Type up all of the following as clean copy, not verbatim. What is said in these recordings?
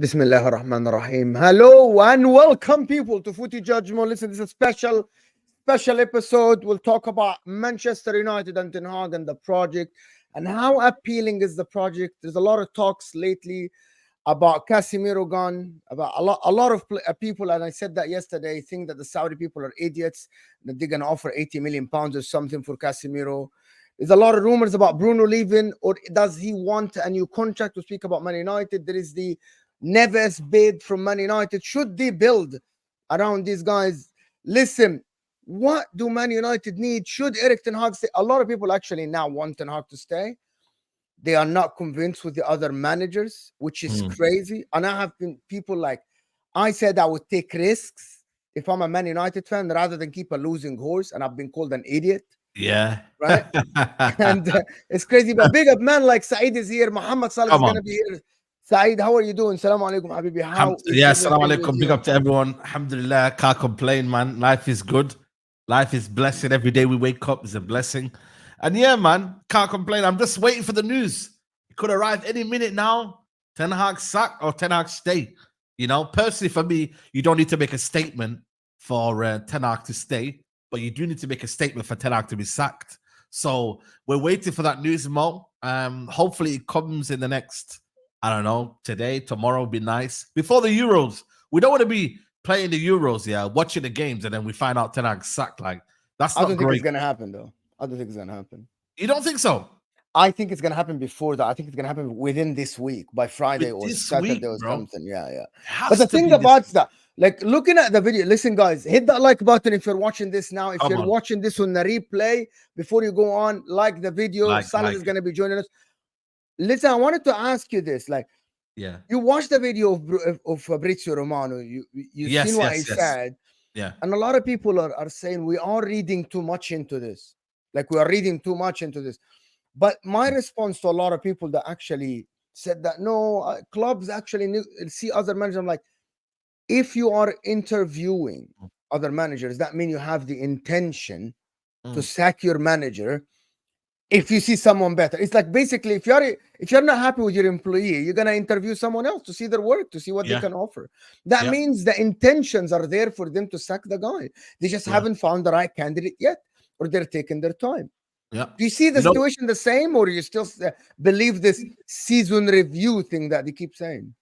Bismillah ar-Rahman ar-Rahim. Hello and welcome, people, to Footy JUDGEMO. Listen, this is a special episode. We'll talk about Manchester United and Ten Hag and the project and how appealing is the project. There's a lot of talks lately about Casemiro gone, about a lot of people, and I said that yesterday, think that the Saudi people are idiots, that they're going to offer 80 million pounds or something for Casemiro. There's a lot of rumors about Bruno leaving, or does he want a new contract? To speak about Man United, there is the Neves bid from Man United. Should they build around these guys? Listen, what do Man United need? Should Erik Ten Hag stay? A lot of people actually now want Ten Hag to stay. They are not convinced with the other managers, which is crazy. And I have been people like, I said I would take risks if I'm a Man United fan rather than keep a losing horse. And I've been called an idiot. Yeah. Right. And it's crazy. But big up man like Saeed is here. Muhammad Salah is going to be here. Saeed, how are you doing? Salaam alaikum, Habibi. Yeah, salam alaikum. Big up to everyone. Alhamdulillah. Can't complain, man. Life is good. Life is blessing. Every day we wake up is a blessing. And yeah, man, can't complain. I'm just waiting for the news. It could arrive any minute now. Ten Hag sack or Ten Hag stay. You know, personally for me, you don't need to make a statement for Ten Hag to stay, but you do need to make a statement for Ten Hag to be sacked. So we're waiting for that news, Mo. Hopefully it comes in the next, I don't know, today, tomorrow would be nice. Before the Euros. We don't want to be playing the Euros, watching the games, and then we find out Ten Hag sacked. Like, that's not great. I don't think it's going to happen, though. I don't think it's going to happen. You don't think so? I think it's going to happen before that. I think it's going to happen within this week, by Friday or Saturday or something. Yeah. But the thing about that, like looking at the video, listen, guys, hit that like button if you're watching this now. If you're watching this on the replay, before you go on, like the video. Salah is going to be joining us. Listen, I wanted to ask you this. Like, you watched the video of Fabrizio Romano. You've seen what he said. Yeah. And a lot of people are saying we are reading too much into this. Like, we are reading too much into this. But my response to a lot of people that actually said that, no, clubs actually see other managers. I'm like, if you are interviewing other managers, that means you have the intention to sack your manager if you see someone better. It's like, basically, if you're not happy with your employee, you're going to interview someone else to see their work, to see what they can offer. That means the intentions are there for them to sack the guy. They just haven't found the right candidate yet, or they're taking their time. Yeah. Do you see the situation the same, or do you still believe this season review thing that they keep saying?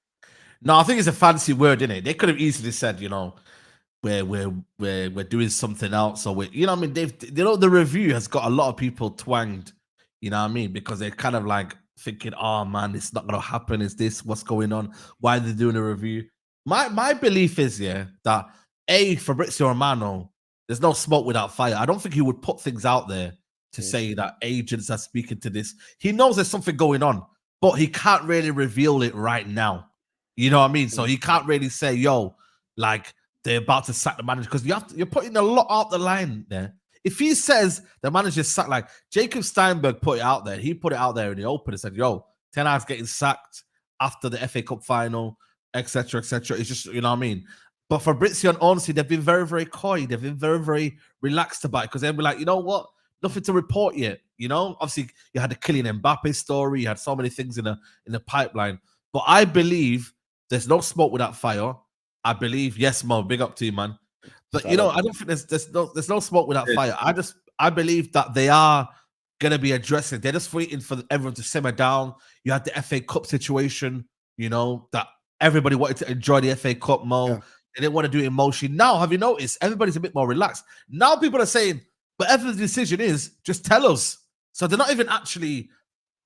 No, I think it's a fancy word, isn't it? They could have easily said, you know, we're doing something else. So you know what I mean? The review has got a lot of people twanged, you know what I mean? Because they're kind of like thinking, oh man, it's not gonna happen. Is this what's going on? Why are they doing a review? My belief is, that Fabrizio Romano, there's no smoke without fire. I don't think he would put things out there to say that agents are speaking to this. He knows there's something going on, but he can't really reveal it right now. You know what I mean? So he can't really say, yo, like, they're about to sack the manager, because you're putting a lot out the line there. If he says the manager's sacked, like Jacob Steinberg put it out there, he put it out there in the open and said, yo, Ten Hag's getting sacked after the FA Cup final, etc., etc. It's just, you know what I mean? But Fabrizio and honestly, they've been very, very coy. They've been very, very relaxed about it, because they'll be like, you know what? Nothing to report yet. You know, obviously you had the Kylian Mbappe story, you had so many things in the pipeline. But I believe there's no smoke without fire. I believe, yes, Mo, big up to you, man. But you know, I don't think there's no smoke without fire. I believe that they are gonna be addressing. They're just waiting for everyone to simmer down. You had the FA Cup situation, you know, that everybody wanted to enjoy the FA Cup, Mo. Yeah. They didn't want to do it emotionally. Now, have you noticed? Everybody's a bit more relaxed. Now people are saying, whatever the decision is, just tell us. So they're not even actually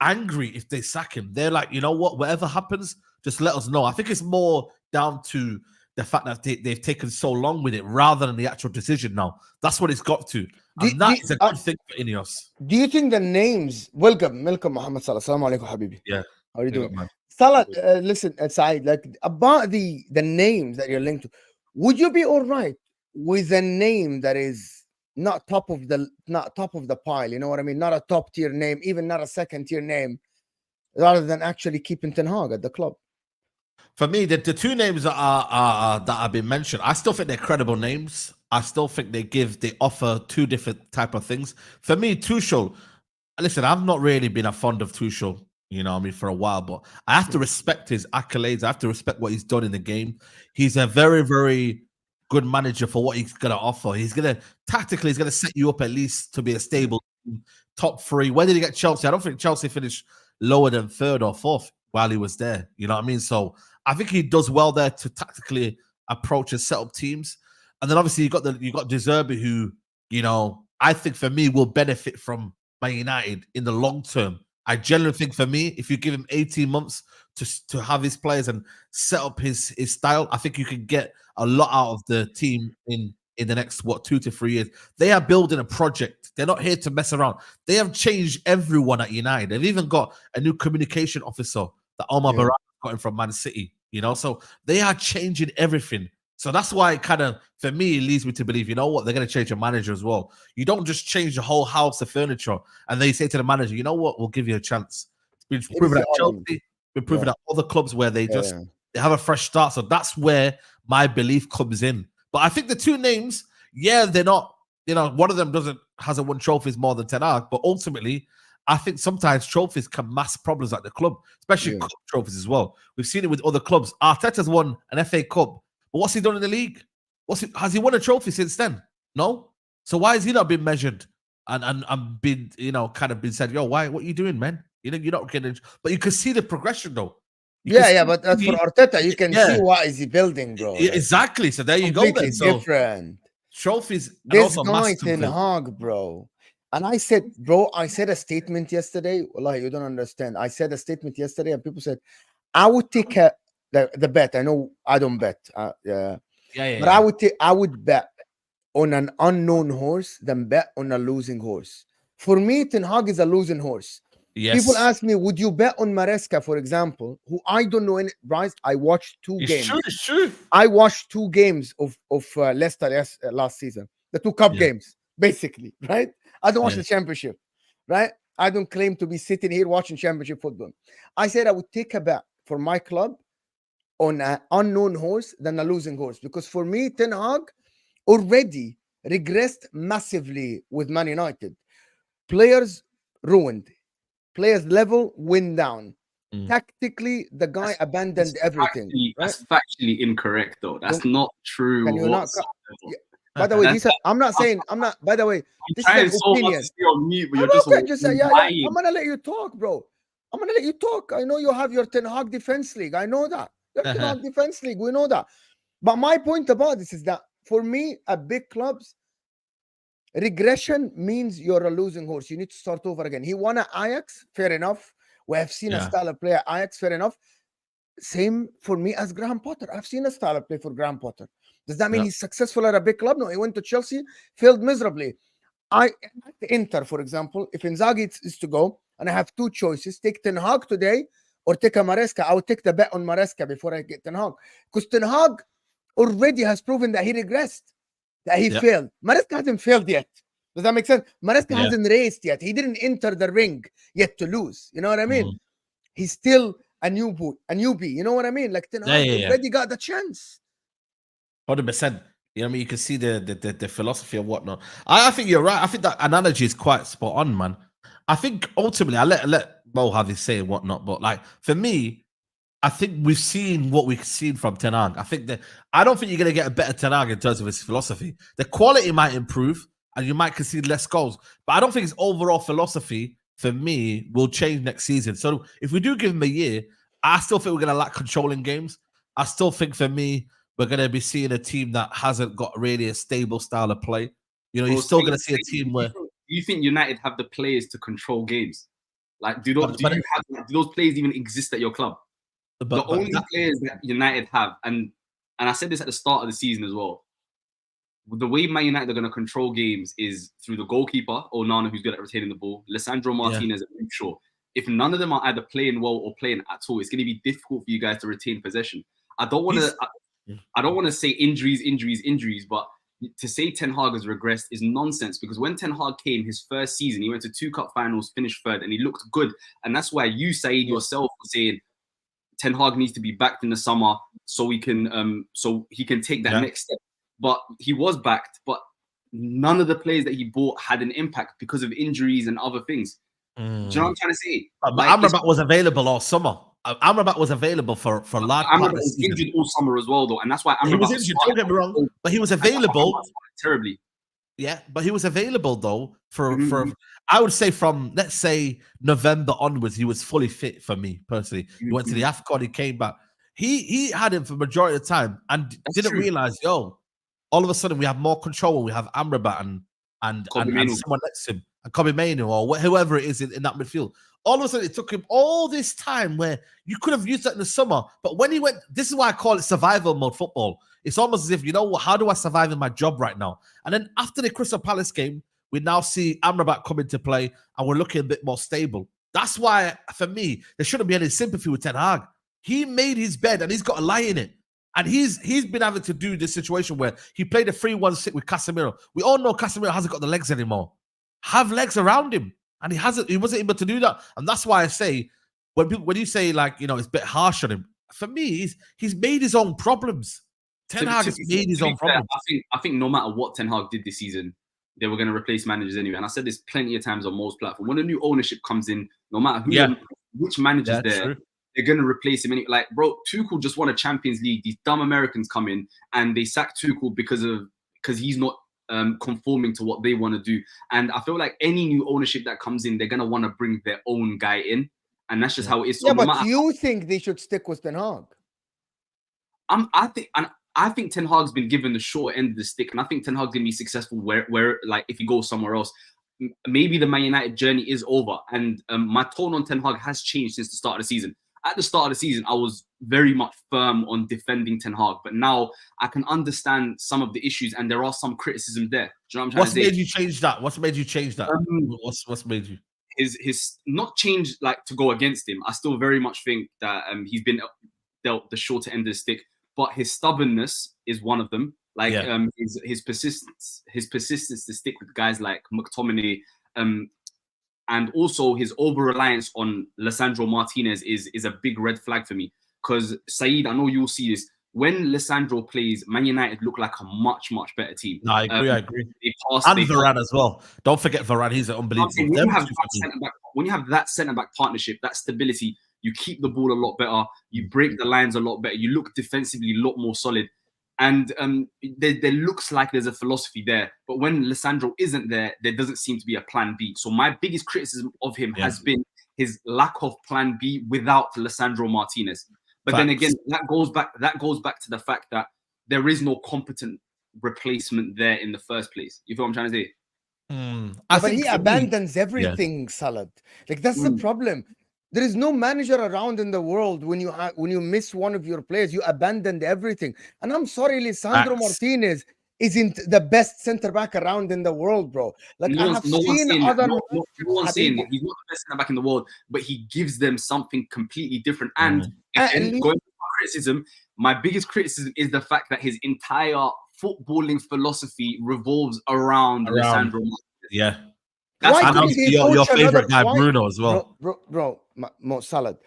angry if they sack him. They're like, you know what? Whatever happens, just let us know. I think it's more down to the fact that they've taken so long with it rather than the actual decision now. That's what it's got to. And that is a good thing for Ineos. Do you think the names... Welcome, Muhammad Salah. Assalamu alaikum, Habibi. Yeah. How are you doing? Salah, listen, Saeed, like, about the names that you're linked to, would you be all right with a name that is not top of the pile, you know what I mean? Not a top tier name, even not a second tier name, rather than actually keeping Ten Hag at the club? For me, the two names that have been mentioned, I still think they're credible names. I still think they offer two different type of things. For me, Tuchel, listen, I've not really been a fond of Tuchel. you know what I mean, for a while. But I have to respect his accolades. I have to respect what he's done in the game. He's a very, very good manager for what he's going to offer. He's going to, tactically, he's going to set you up at least to be a stable top 3. Where did he get Chelsea? I don't think Chelsea finished lower than 3rd or 4th while he was there. You know what I mean? So I think he does well there to tactically approach and set up teams. And then obviously you got Zerbi, who, you know, I think for me will benefit from Man United in the long term. I generally think for me, if you give him 18 months to have his players and set up his style, I think you can get a lot out of the team in the next 2 to 3 years. They are building a project. They're not here to mess around. They have changed everyone at United. They've even got a new communication officer that Omar Baraka got in from Man City. You know, so they are changing everything. So that's why it kind of, for me, it leads me to believe, you know what, they're going to change the manager as well. You don't just change the whole house of furniture and they say to the manager, you know what, we'll give you a chance. It's been proven at Chelsea, been proven at other clubs where they they have a fresh start. So that's where my belief comes in. But I think the two names, they're not, you know, one of them hasn't won trophies more than Ten Hag, but ultimately, I think sometimes trophies can mask problems at the club, especially cup trophies as well. We've seen it with other clubs. Arteta's won an FA Cup, but what's he done in the league? Has he won a trophy since then? No. So why has he not been measured and been, you know, kind of been said, yo, what are you doing, man? You know, you're not getting, but you can see the progression though. But that's for Arteta. You can see what is he building, bro. Yeah, exactly. So there you go. Then. So different trophies. This guy Ten Hag, bro. And I said a statement yesterday. Wallahi, you don't understand. I said a statement yesterday, and people said, I would take the bet. I know I don't bet. But I would bet on an unknown horse than bet on a losing horse. For me, Ten Hag is a losing horse. Yes. People ask me, would you bet on Maresca, for example, who I don't know any Bryce? I watched 2 games. It's true. I watched 2 games of Leicester last season. The 2 cup games, basically, right? I don't watch the championship, right? I don't claim to be sitting here watching championship football. I said I would take a bet for my club on an unknown horse than a losing horse. Because for me, Ten Hag already regressed massively with Man United. Players ruined. Players level went down. Tactically, the guy abandoned everything. That's factually incorrect, though. That's not true. Can you not? By the way, I'm not saying. By the way, this is an opinion. On mute, but you're just saying, I'm gonna let you talk, bro. I'm gonna let you talk. I know you have your Ten Hag Defense League. I know that. Your Ten Hag Defense League. We know that. But my point about this is that for me, at big clubs, regression means you're a losing horse. You need to start over again. He won at Ajax, fair enough. We have seen a style of play at Ajax, fair enough. Same for me as Graham Potter. I've seen a style of play for Graham Potter. Does that mean he's successful at a big club? No, he went to Chelsea, failed miserably. At Inter, for example, if Inzaghi is to go, and I have 2 choices, take Ten Hag today or take a Maresca, I would take the bet on Maresca before I get Ten Hag. Because Ten Hag already has proven that he regressed, that he failed. Maresca hasn't failed yet. Does that make sense? Maresca hasn't raced yet. He didn't enter the ring yet to lose. You know what I mean? He's still a newbie. You know what I mean? Like Ten Hag already got the chance. 100%. You know what I mean? You can see the philosophy and whatnot. I think you're right. I think that analogy is quite spot on, man. I think ultimately, I let Mo have his say and whatnot, but like for me, I think we've seen what we've seen from Ten Hag. I don't think you're gonna get a better Ten Hag in terms of his philosophy. The quality might improve, and you might concede less goals, but I don't think his overall philosophy for me will change next season. So if we do give him a year, I still think we're gonna lack controlling games. I still think for me, we're going to be seeing a team that hasn't got really a stable style of play. You know, you're still going to see a team where... Do you think United have the players to control games? Like, do those players even exist at your club? The only players that United have, and I said this at the start of the season as well, the way Man United are going to control games is through the goalkeeper, Onana, who's good at retaining the ball, Lisandro Martinez, and Shaw. If none of them are either playing well or playing at all, it's going to be difficult for you guys to retain possession. I don't want to say injuries, but to say Ten Hag has regressed is nonsense, because when Ten Hag came his first season, he went to 2 cup finals, finished 3rd, and he looked good. And that's why you, Saeed, yourself were saying Ten Hag needs to be backed in the summer so he can take that next step. But he was backed, but none of the players that he bought had an impact because of injuries and other things. Do you know what I'm trying to say? But Amrabat was available all summer. Amrabat was available for large part of the was season. injured all summer as well, though, and that's why Amrabat He was injured. Don't get me wrong, but he was available terribly. Yeah, but he was available though for I would say from let's say November onwards, he was fully fit for me personally. He went to the AFCON, he came back. He had him for majority of the time and didn't realize, all of a sudden we have more control when we have Amrabat and someone next to him, and Kobe Mainu or whoever it is in that midfield. All of a sudden, it took him all this time where you could have used that in the summer. But when he went, this is why I call it survival mode football. It's almost as if, how do I survive in my job right now? And then after the Crystal Palace game, we now see Amrabat come into play and we're looking a bit more stable. That's why, for me, there shouldn't be any sympathy with Ten Hag. He made his bed and he's got a lie in it. And he's been having to do this situation where he played a 3-1-6 with Casemiro. We all know Casemiro hasn't got the legs anymore. Have legs around him. And he wasn't able to do that. And that's why I say, when you say, like, it's a bit harsh on him, for me, he's made his own problems. Ten Hag has made his own problems. I think no matter what Ten Hag did this season, they were going to replace managers anyway. And I said this plenty of times on most platforms. When a new ownership comes in, no matter which manager's there, they're going to replace him. Anyway. Like, bro, Tuchel just won a Champions League. These dumb Americans come in and they sack Tuchel because he's not conforming to what they want to do. And I feel like any new ownership that comes in, they're going to want to bring their own guy in. And that's just how it is. So yeah, but you think they should stick with Ten Hag? I think Ten Hag's been given the short end of the stick. And I think Ten Hag's going to be successful where like, if he goes somewhere else, maybe the Man United journey is over. And my tone on Ten Hag has changed since the start of the season. At the start of the season, I was very much firm on defending Ten Hag, but now I can understand some of the issues, and there are some criticism there. Do you know what I'm trying to say? What's made you change that? What's made you change that? What's made you? His not change like to go against him. I still very much think that he's been dealt the shorter end of the stick, but his stubbornness is one of them. Like his persistence to stick with guys like McTominay. And also his over-reliance on Lisandro Martinez is a big red flag for me. Because, Saeed, I know you'll see this. When Lisandro plays, Man United look like a much, much better team. No, I agree. And Varane as well. Don't forget Varane. He's an unbelievable. When you have that centre-back partnership, that stability, you keep the ball a lot better. You break the lines a lot better. You look defensively a lot more solid. And there looks like there's a philosophy there. But when Lisandro isn't there, there doesn't seem to be a plan B. So my biggest criticism of him has been his lack of plan B without Lisandro Martinez. But then again, that goes back to the fact that there is no competent replacement there in the first place. You feel what I'm trying to say? But he abandons everything, Salad. Like, that's the problem. There is no manager around in the world when you miss one of your players, you abandoned everything. And I'm sorry, Lisandro Martinez isn't the best center back around in the world, bro. Like, I have seen other. No one's saying that. He's not the best center back in the world, but he gives them something completely different. And again, going to my criticism, my biggest criticism is the fact that his entire footballing philosophy revolves around Lisandro Martinez. Yeah. That's your favorite guy, Bruno, as well. Bro, Salad.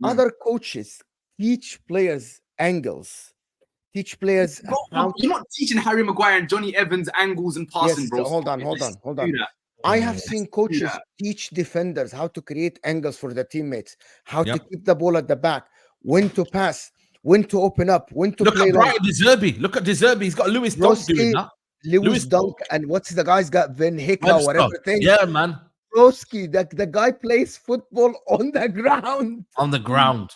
Other coaches teach players angles. Teach players. You're not teaching Harry Maguire and Johnny Evans angles and passing, bro. Hold on. I have seen coaches teach defenders how to create angles for their teammates, how to keep the ball at the back, when to pass, when to open up, when to play. Look at Zerbi. Look at Zerbi. He's got Lewis Dunk doing that. Lewis Dunk and what's the guy's got Van Hicka, whatever thing. Yeah, man. Broski, the guy plays football on the ground. On the ground.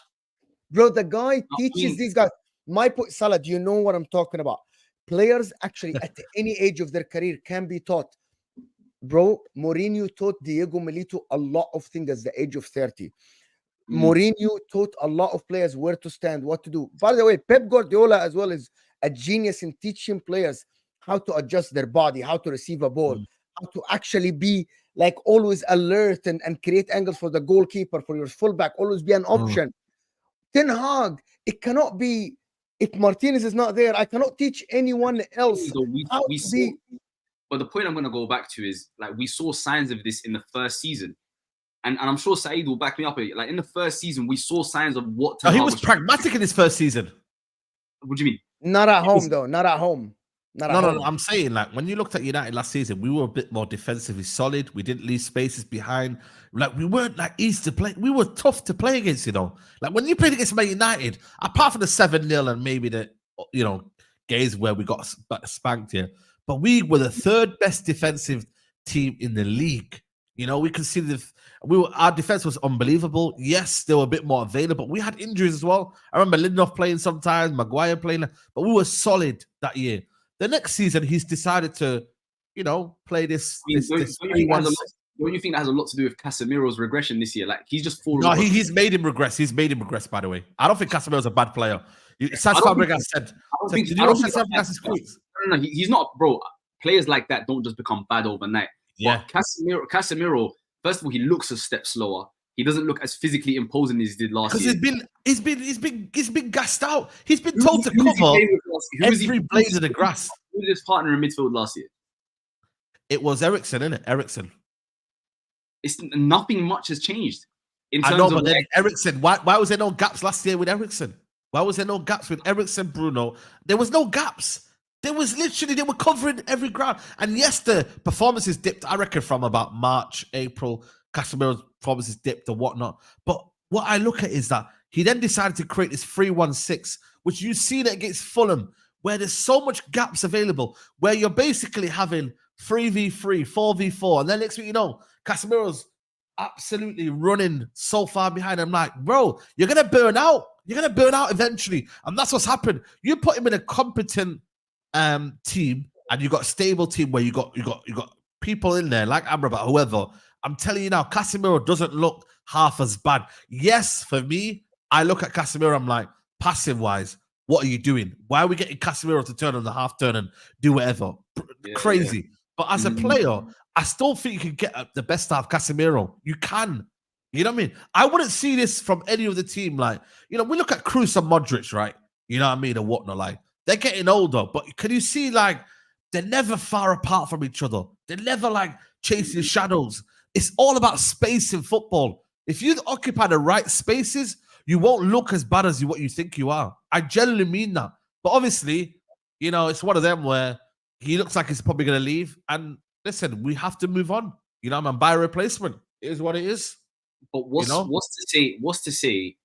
Bro, the guy teaches these guys. My point, Salad, you know what I'm talking about. Players actually at any age of their career can be taught. Bro, Mourinho taught Diego Milito a lot of things at the age of 30. Mourinho taught a lot of players where to stand, what to do. By the way, Pep Guardiola as well is a genius in teaching players how to adjust their body, how to receive a ball, how to actually be like always alert and create angles for the goalkeeper, for your fullback, always be an option. Ten Hag, it cannot be, if Martinez is not there, I cannot teach anyone else. But the point I'm going to go back to is, like, we saw signs of this in the first season. And I'm sure Saeed will back me up. Like, in the first season, we saw signs of what... he was pragmatic in his first season. What do you mean? Not at home, though. Not at home. No. I'm saying, like, when you looked at United last season, we were a bit more defensively solid. We didn't leave spaces behind. Like, we weren't like easy to play. We were tough to play against, you know. Like, when you played against Man United, apart from the 7-0 and maybe the, you know, games where we got spanked here, but we were the third best defensive team in the league. You know, we conceded. Our defense was unbelievable. Yes, they were a bit more available. We had injuries as well. I remember Lindelof playing sometimes, Maguire playing, but we were solid that year. The next season, he's decided to, you know, play this. Don't you think that has a lot to do with Casemiro's regression this year? Like, he's just fallen. No, he's made him regress. He's made him regress, by the way. I don't think Casemiro's a bad player. Sas Fabregas said. No, he's not, bro. Players like that don't just become bad overnight. Yeah. But Casemiro, first of all, he looks a step slower. He doesn't look as physically imposing as he did last year. Because he's been gassed out. He's been told to cover every blade of the grass. Who was his partner in midfield last year? It was Eriksen, isn't it? Eriksen. It's nothing much has changed. I know, but then Eriksen. Why was there no gaps last year with Eriksen? Why was there no gaps with Eriksen, Bruno? There was no gaps. There was literally, they were covering every ground. And yes, the performances dipped, I reckon, from about March, April. Casemiro's performances dipped and whatnot. But what I look at is that he then decided to create this 3-1-6, which you see that against Fulham, where there's so much gaps available, where you're basically having 3v3, 4v4. And then next week, you know, Casemiro's absolutely running so far behind. I'm like, bro, you're going to burn out. You're going to burn out eventually. And that's what's happened. You put him in a competent team, and you got a stable team where you got people in there like Amrabat, whoever. I'm telling you now, Casemiro doesn't look half as bad. Yes, for me, I look at Casemiro, I'm like, passing wise, what are you doing? Why are we getting Casemiro to turn on the half turn and do whatever? Crazy. Yeah. But as a player, I still think you can get the best out of Casemiro. You can. You know what I mean? I wouldn't see this from any of the team. Like, you know, we look at Kroos and Modric, right? You know what I mean? And whatnot. Like, they're getting older, but can you see, like, they're never far apart from each other. They're never, like, chasing shadows. It's all about space in football. If you occupy the right spaces, you won't look as bad as what you think you are. I genuinely mean that. But obviously, you know, it's one of them where he looks like he's probably going to leave. And listen, we have to move on. You know, I'm buy a replacement. It is what it is. But what's to say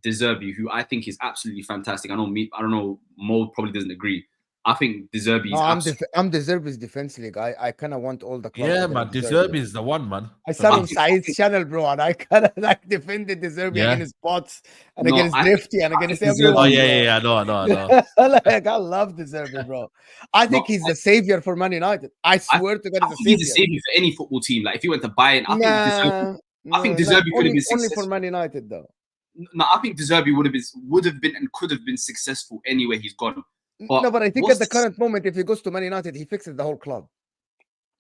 De Zerbi, who I think is absolutely fantastic. I don't know, Mo probably doesn't agree. I think De Zerbi is I'm De Zerbi's defense league. I kind of want all the clubs. Yeah, man, De Zerbi is the one, man. I saw on Saeed's channel, bro, and I kind of like defended De Zerbi against Bots and against Drifty and against everyone. Oh, yeah, I know. Like, I love De Zerbi, bro. I think he's the savior for Man United. I swear to God, he's a savior for any football team. Like, if you went to Bayern, I think De Zerbi could have been successful. Only for Man United, though. No, I think De Zerbi would have been and could have been successful anywhere he's gone. But I think at the current moment, if he goes to Man United, he fixes the whole club.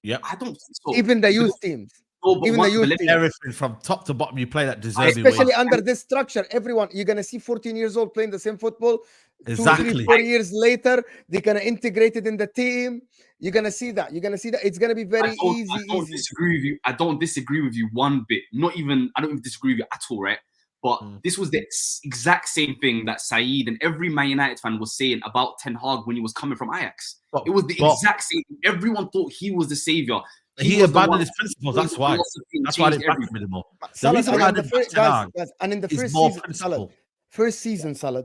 Yeah, I don't think so. Even the youth teams. Even the youth teams. Everything from top to bottom, you play that De Zerbi. Especially under this structure, everyone, you're going to see 14 years old playing the same football. Exactly. 2, 3, 4 years later, they're going to integrate it in the team. You're going to see that. It's going to be very easy. I don't disagree with you. I don't disagree with you one bit. I don't even disagree with you at all, right? But this was the exact same thing that Saeed and every Man United fan was saying about Ten Hag when he was coming from Ajax. It was the exact same. Everyone thought he was the savior. He abandoned his principles. That's why. That's why they backed him anymore. The reason why they backed Ten Hag and in the first season, Salah,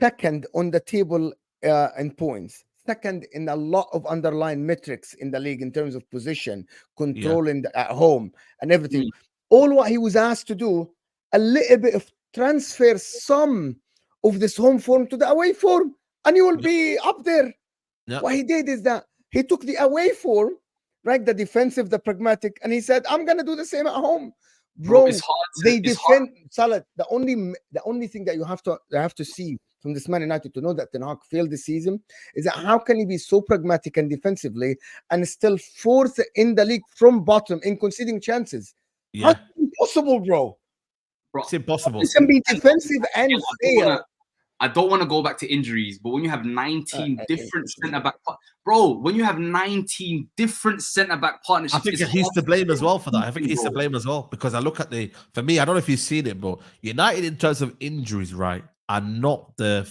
second on the table in points, second in a lot of underlying metrics in the league in terms of position, controlling at home and everything. All what he was asked to do, a little bit of transfer some of this home form to the away form, and you will be up there. What he did is that he took the away form, right, the defensive, the pragmatic, and he said, I'm going to do the same at home. Bro, they defend Salah. The only thing that you have to see from this Man United to know that Ten Hag failed this season is that how can he be so pragmatic and defensively and still fourth in the league from bottom in conceding chances? That's impossible, bro. It's impossible. It can be defensive and fail. I don't want to go back to injuries, but when you have 19 different centre-back... Bro, when you have 19 different centre-back partnerships... I think he's to blame as well for that. I think he's to blame as well, because I look at for me, I don't know if you've seen it, bro. United, in terms of injuries, right? are not the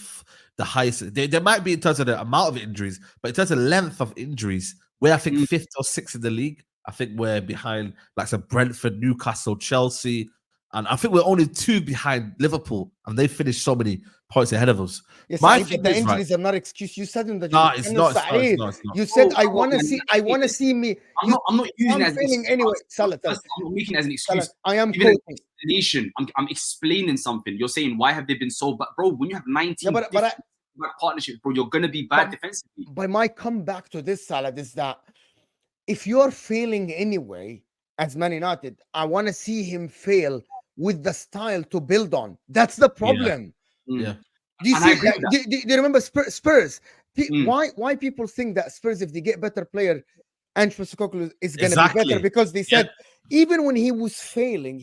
highest. They might be in terms of the amount of injuries, but in terms of length of injuries, we're I think 5th or 6th in the league. I think we're behind like some Brentford, Newcastle, Chelsea, and I think we're only 2 behind Liverpool, and they finished so many points ahead of us. Yes, My Saeed, thing the is, right, injuries are not excuse. You said in the nah, it's not. You said I Oh, want to man, see. I want to see me. I'm not using it as an failing excuse. anyway. Salah, I'm not making it as an excuse. Salah, I am Even an quoting. explanation. I'm explaining something. You're saying why have they been so bad, bro? When you have 19 partnerships, bro, you're gonna be bad defensively. But my comeback to this, Salah, is that if you're failing anyway as Man United, I want to see him fail with the style to build on. That's the problem. Yeah. Do you And see? I agree with that. Do you remember Spurs? Mm. Why people think that Spurs, if they get better player, Ange Postecoglou is going to Exactly. be better? Because they said even when he was failing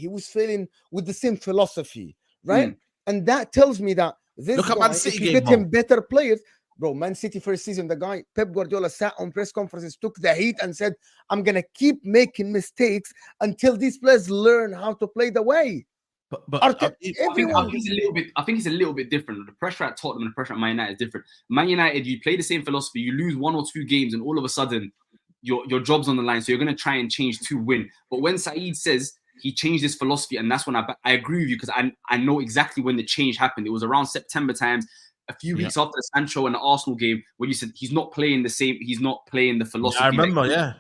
with the same philosophy, right? And that tells me that this Look at guy, Man City if you game, get him better players, bro, Man City first season, the guy Pep Guardiola sat on press conferences, took the heat, and said, "I'm gonna keep making mistakes until these players learn how to play the way." But everyone. I think it's a little bit different. The pressure at Tottenham and the pressure at Man United is different. Man United, you play the same philosophy, you lose 1 or 2 games, and all of a sudden, your job's on the line. So you're going to try and change to win. But when Saeed says he changed his philosophy, and that's when I agree with you, because I know exactly when the change happened. It was around September times, a few weeks after the Sancho and the Arsenal game, where you said he's not playing the same. He's not playing the philosophy. I remember,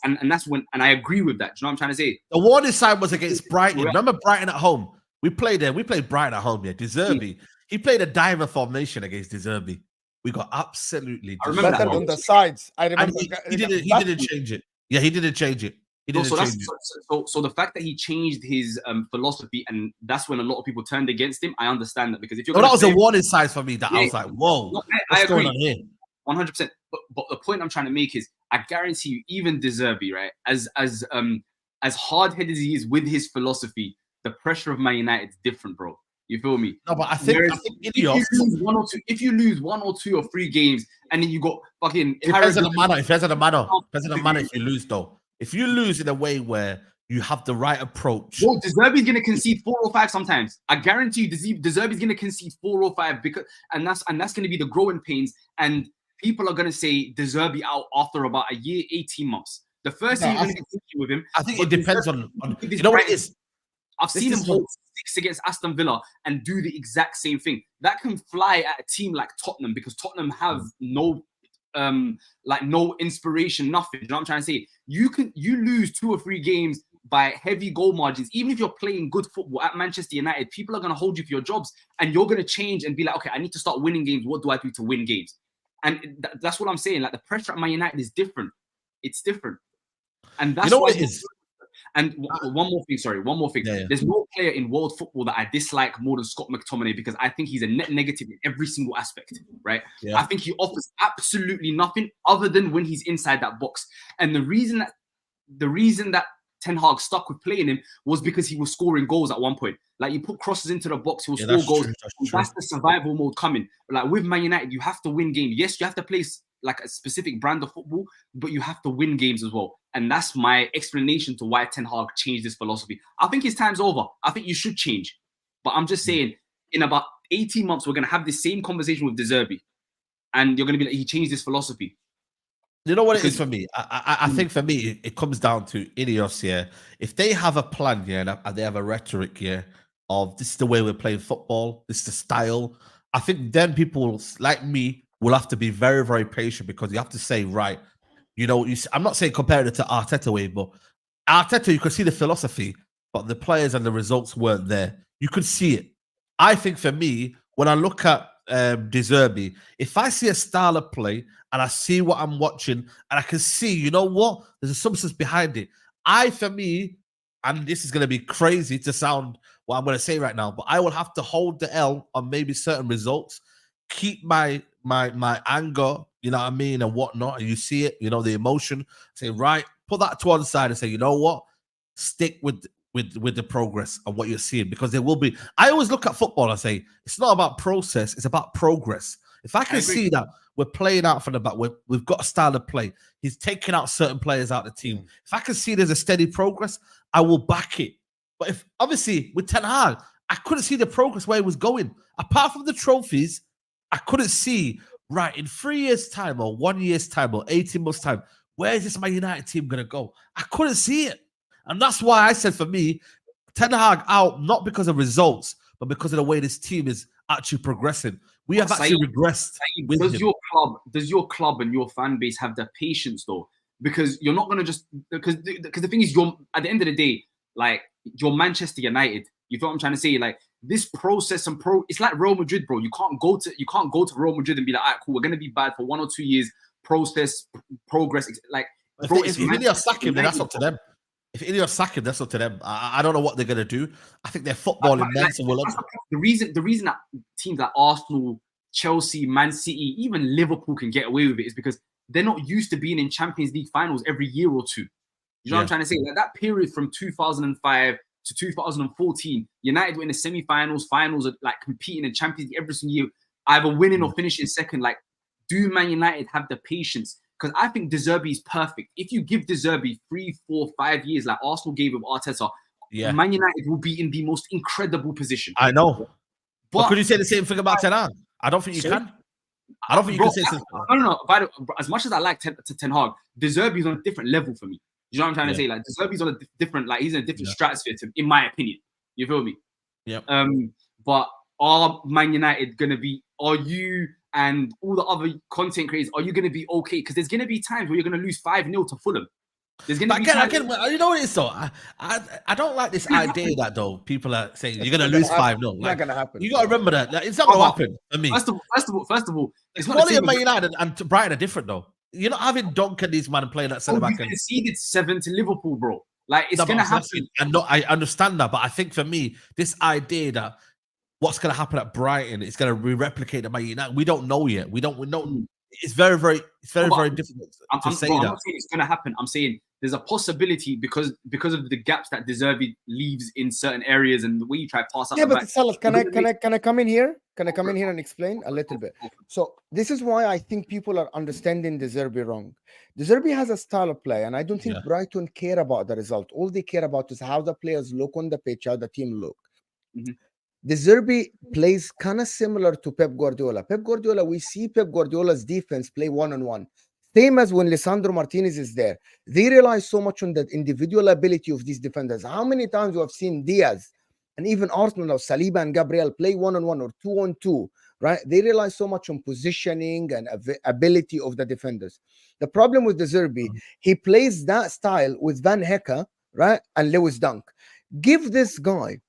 And that's when, and I agree with that. Do you know what I'm trying to say? The warning sign was against Brighton. Remember Brighton at home? We played there. We played Brighton at home. Yeah, Zerbi. He played a diver formation against Zerbi. We got absolutely better on the sides. I remember. He didn't change it. Yeah, he didn't change it. So the fact that he changed his philosophy, and that's when a lot of people turned against him. I understand that, because if you're that was a warning sign for me. That I was like, whoa, I agree. Going on here? 100%. But the point I'm trying to make is, I guarantee you, even De Zerbi, right, as hard-headed as he is with his philosophy, the pressure of Man United is different, bro. You feel me? No, but I think if you lose 1 or 2 or 3 games, and then you got fucking. It depends on the manner. It depends on the manner. Depends on the manner if you lose, though. If you lose in a way where you have the right approach, well, De Zerbi's gonna concede 4 or 5 sometimes. I guarantee you, De Zerbi's gonna concede 4 or 5 because, and that's gonna be the growing pains. And people are gonna say De Zerbi out after about a year, 18 months. The first year you're gonna continue with him. I think it depends on you know what it is. I've seen him hold 6 against Aston Villa and do the exact same thing. That can fly at a team like Tottenham, because Tottenham have no inspiration, nothing. You know what I'm trying to say? You lose 2 or 3 games by heavy goal margins. Even if you're playing good football at Manchester United, people are going to hold you for your jobs, and you're going to change and be like, okay, I need to start winning games. What do I do to win games? And that's what I'm saying. Like, the pressure at Man United is different. It's different. And that's what it is. And one more thing. Yeah. There's no player in world football that I dislike more than Scott McTominay, because I think he's a net negative in every single aspect, right? Yeah. I think he offers absolutely nothing other than when he's inside that box. And the reason that Ten Hag stuck with playing him was because he was scoring goals at one point. Like, you put crosses into the box, he'll score goals. That's the survival mode coming. Like, with Man United, you have to win games. Yes, you have to play like a specific brand of football, but you have to win games as well. And that's my explanation to why Ten Hag changed this philosophy. I think his time's over. I think you should change. But I'm just saying, in about 18 months, we're going to have the same conversation with De Zerbi. And you're going to be like, he changed his philosophy. You know what it is for me? I think for me, it comes down to Ineos, yeah. If they have a plan, yeah, and they have a rhetoric, yeah, of this is the way we're playing football, this is the style, I think then people like me will have to be very, very patient, because you have to say, right, you know, I'm not saying compare it to Arteta way, but Arteta, you could see the philosophy, but the players and the results weren't there. You could see it. I think for me, when I look at De Zerbi, if I see a style of play and I see what I'm watching and I can see, you know what, there's a substance behind it. For me, and this is going to be crazy to sound what I'm going to say right now, but I will have to hold the L on maybe certain results, keep my anger, you know what I mean, and whatnot, and you see it, you know, the emotion, say, right, put that to one side and say, you know what, stick with the progress and what you're seeing, because there will be. I always look at football and say it's not about process, it's about progress. If I can see that we're playing out from the back, we've got a style of play, he's taking out certain players out of the team, if I can see there's a steady progress, I will back it. But if obviously with Ten Hag, I couldn't see the progress where he was going. Apart from the trophies, I couldn't see, right, in 3 years' time or 1 year's time or 18 months' time, where is this Man United team going to go? I couldn't see it. And that's why I said, for me, Ten Hag out, not because of results, but because of the way this team is actually progressing. We have actually regressed. Does your club and your fan base have the patience, though? Because you're not going to just... Because the thing is, you're at the end of the day, like, you're Manchester United. You feel what I'm trying to say? Like, this process and it's like Real Madrid, bro. You can't go to Real Madrid and be like, all right, cool, we're gonna be bad for 1 or 2 years. Process, progress, like, bro. If Ineos sack him, then that's up to them. If Ineos sack him, that's up to them. I don't know what they're gonna do. I think they're footballing mental. The reason that teams like Arsenal, Chelsea, Man City, even Liverpool can get away with it is because they're not used to being in Champions League finals every year or two. You know what I'm trying to say? Like, that period from 2005 to 2014, United were in the semi-finals, finals, like competing in Champions League every single year, either winning or finishing second. Like, do Man United have the patience? Because I think De Zerbi is perfect. If you give De Zerbi 3, 4, 5 years, like Arsenal gave with Arteta, Man United will be in the most incredible position. I know. But could you say the same thing about Ten Hag? I don't think you can. I don't think you can say something. No. As much as I like Ten Hag, De Zerbi is on a different level for me. You know what I'm trying to say? Like, De Zerbi's on a different, like, he's in a different stratosphere, in my opinion. You feel me? Yeah. But are Man United gonna be? Are you and all the other content creators? Are you gonna be okay? Because there's gonna be times where you're gonna lose 5-0 to Fulham. There's gonna be times. You know what it is though? I don't like this idea that though people are saying you're gonna lose 5-0. Like, not gonna happen. You gotta remember that. Like, it's not gonna happen for me. First of all, it's quality of Man United and Brighton are different though. You're not having Duncan, these man playing that centre back. You conceded 7 to Liverpool, bro. Like, it's gonna happen. And I understand that, but I think for me, this idea that what's gonna happen at Brighton is gonna replicate at Man United, we don't know yet. We don't know. It's very difficult to say that. I'm not saying it's gonna happen. I'm saying there's a possibility because of the gaps that De Zerbi leaves in certain areas and the way you try to pass out. Yeah, but Salah, can I come in here? Can I come in here and explain a little bit? So this is why I think people are understanding De Zerbi wrong. De Zerbi has a style of play, and I don't think Brighton care about the result. All they care about is how the players look on the pitch, how the team look. De Zerbi plays kind of similar to Pep Guardiola. We see Pep Guardiola's defense play one-on-one. Same as when Lisandro Martinez is there. They rely so much on the individual ability of these defenders. How many times we have seen Diaz and even Arsenal or Saliba and Gabriel play one-on-one or two-on-two, right? They rely so much on positioning and ability of the defenders. The problem with De Zerbi, he plays that style with Van Hecke, right? And Lewis Dunk. Give this guy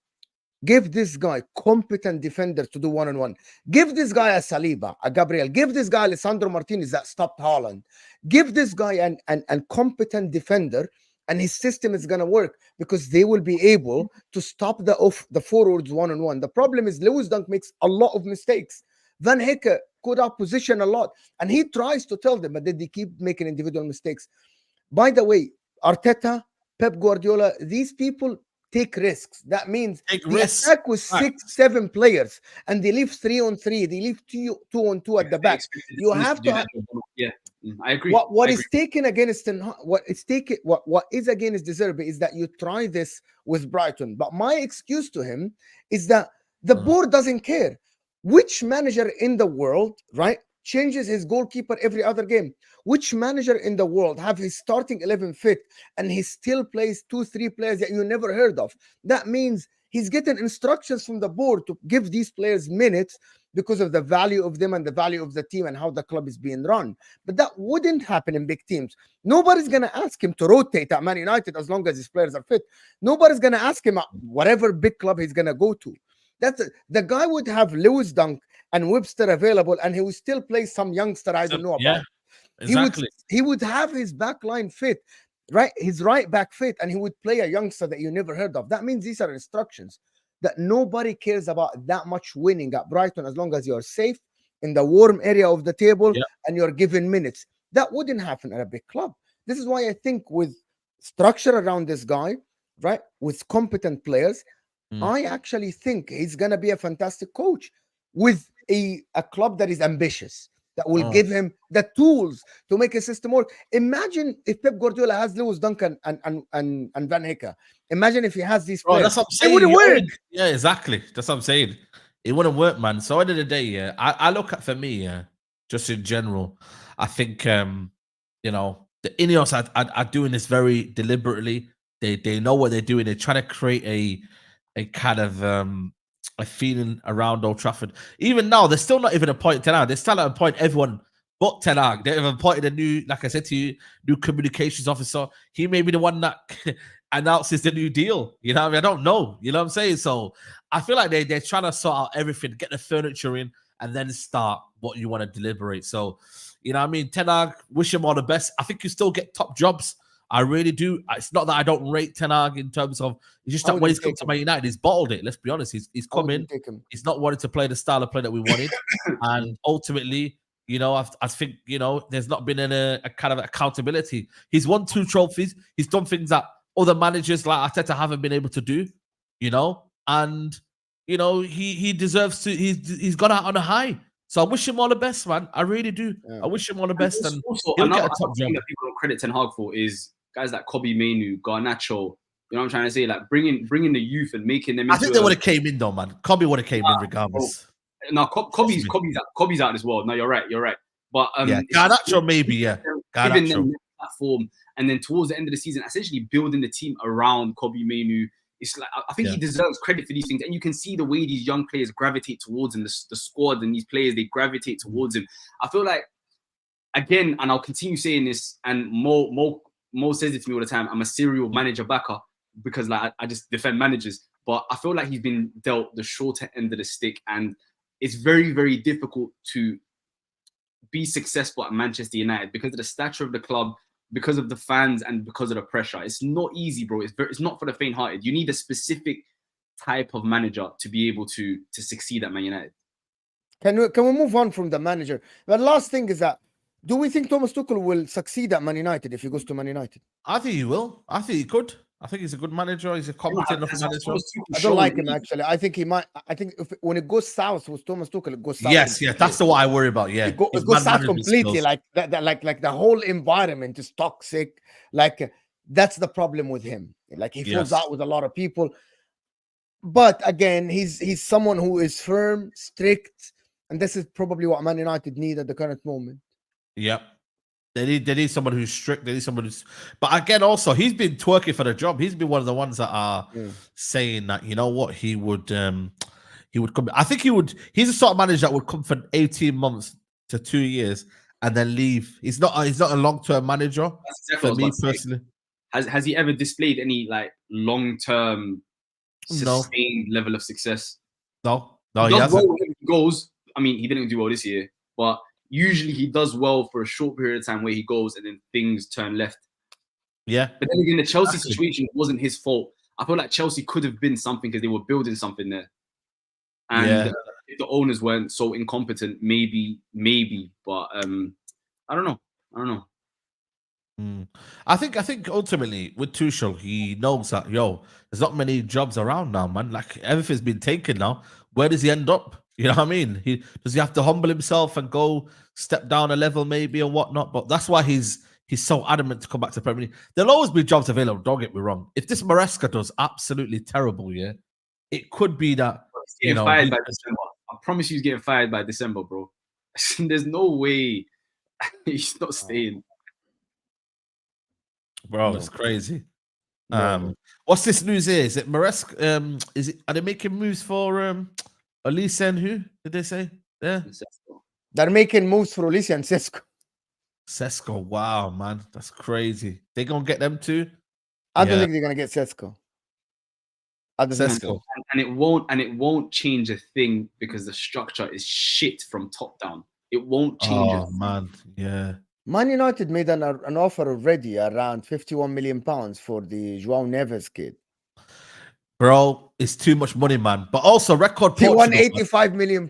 competent defender to do one-on-one. Give this guy a Saliba, a Gabriel. Give this guy Lisandro Martinez that stopped Haaland. Give this guy an competent defender, and his system is going to work because they will be able to stop the forwards one-on-one. The problem is Lewis Dunk makes a lot of mistakes. Van Hecke could out position a lot, and he tries to tell them, but then they keep making individual mistakes. By the way, Arteta, Pep Guardiola, these people take risks. That means they attack with 6, 7 players, and they leave 3-on-3. They leave 2-on-2 at the back. You have to. I agree. What is taken against De Zerbi is that you try this with Brighton. But my excuse to him is that the board doesn't care. Which manager in the world, right, changes his goalkeeper every other game? Which manager in the world have his starting 11 fit and he still plays 2-3 players that you never heard of? That means he's getting instructions from the board to give these players minutes because of the value of them and the value of the team and how the club is being run. But that wouldn't happen in big teams. Nobody's going to ask him to rotate at Man United as long as his players are fit. Nobody's going to ask him at whatever big club he's going to go to. The guy would have Lewis Dunk and Webster available, and he would still play some youngster I don't know about. Yeah, exactly. He would have his back line fit, right? His right back fit, and he would play a youngster that you never heard of. That means these are instructions that nobody cares about that much winning at Brighton as long as you're safe in the warm area of the table and you're given minutes. That wouldn't happen at a big club. This is why I think with structure around this guy, right, with competent players, I actually think he's going to be a fantastic coach with a club that is ambitious, that will give him the tools to make a system work. Imagine if Pep Guardiola has Lewis Dunk and Van Hecke, Imagine if he has these Bro, players. that's what I'm saying. It wouldn't work. Yeah, exactly. That's what I'm saying. It wouldn't work, man. So end of the day, yeah, I look at, for me, yeah, just in general, I think you know, the Ineos are doing this very deliberately. They know what they're doing. They're trying to create a kind of a feeling around Old Trafford. Even now, they're still not even appointing Ten Hag. They're still not appointing everyone but Ten Hag. They've appointed a new, like I said to you, new communications officer. He may be the one that announces the new deal. You know what I mean? I don't know. You know what I'm saying? So I feel like they're trying to sort out everything, get the furniture in, and then start what you want to deliberate. So, you know what I mean? Ten Hag, wish him all the best. I think you still get top jobs. I really do. It's not that I don't rate Ten Hag in terms of, it's just that when he's come to Man United, he's bottled it. Let's be honest. He's come in. He's not wanted to play the style of play that we wanted. And ultimately, you know, I think, you know, there's not been a kind of accountability. He's won 2 trophies. He's done things that other managers like Arteta haven't been able to do, you know, and, you know, he deserves to, he's gone out on a high. So I wish him all the best, man. I really do. Yeah. I wish him all the best. And also, he'll get a top job. That people don't credit Ten Hag for is guys like Kobbie Mainoo, Garnacho. You know what I'm trying to say? Like bringing the youth and making them. I think they would have came in though, man. Kobbie would have came in regardless. No, Kobbie's out as well. No, you're right. But yeah, Garnacho maybe, yeah. Giving them that platform, and then towards the end of the season, essentially building the team around Kobbie Mainoo. It's like I think he deserves credit for these things, and you can see the way these young players gravitate towards him. The squad and these players, they gravitate towards him. I feel like, again, and I'll continue saying this, and Mo says it to me all the time. I'm a serial manager backer because like I just defend managers, but I feel like he's been dealt the shorter end of the stick, and it's very, very difficult to be successful at Manchester United because of the stature of the club, because of the fans, and because of the pressure. It's not easy, bro. It's not for the faint-hearted. You need a specific type of manager to be able to succeed at Man United. Can we move on from the manager? The last thing is that, do we think Thomas Tuchel will succeed at Man United if he goes to Man United? I think he will. I think he could. I think he's a good manager. He's a competent enough manager. I don't like him, actually. I think he might. I think when it goes south with Thomas Tuchel, it goes south. Yes, that's the what I worry about. Yeah, it goes south completely. Like that. Like the whole environment is toxic. Like that's the problem with him. Like he falls out with a lot of people. But again, he's someone who is firm, strict, and this is probably what Man United need at the current moment. Yep. They need someone who's strict. They need someone who's. But again, also he's been twerking for the job. He's been one of the ones that are saying that, you know what, he would come. I think he would. He's the sort of manager that would come for 18 months to 2 years and then leave. He's not a long-term manager. For me personally, has he ever displayed any like long-term sustained level of success? No, he hasn't. Well when he goes. I mean, he didn't do well this year, but usually he does well for a short period of time where he goes and then things turn left. Yeah. But then again, the Chelsea situation wasn't his fault. I feel like Chelsea could have been something because they were building something there. And if the owners weren't so incompetent, maybe. But I don't know. I think ultimately with Tuchel, he knows that, there's not many jobs around now, man. Like everything's been taken now. Where does he end up? You know what I mean? Does he have to humble himself and go step down a level maybe or whatnot? But that's why he's so adamant to come back to Premier League. There'll always be jobs available. Don't get me wrong. If this Maresca does absolutely terrible, it could be that fired by December. I promise you, he's getting fired by December, bro. There's no way he's not staying. Bro, it's crazy. What's this news here? Is it Maresca? Are they making moves for Olise and who did they say? Yeah, they're making moves for Olise and Sesko. Sesko, wow, man, that's crazy. They gonna get them too? I don't think they're gonna get Sesko. Sesko, and it won't change a thing because the structure is shit from top down. It won't change. Oh man, yeah. Man United made an offer already around £51 million for the João Neves kid. Bro, it's too much money, man. But also, record he won £85 million.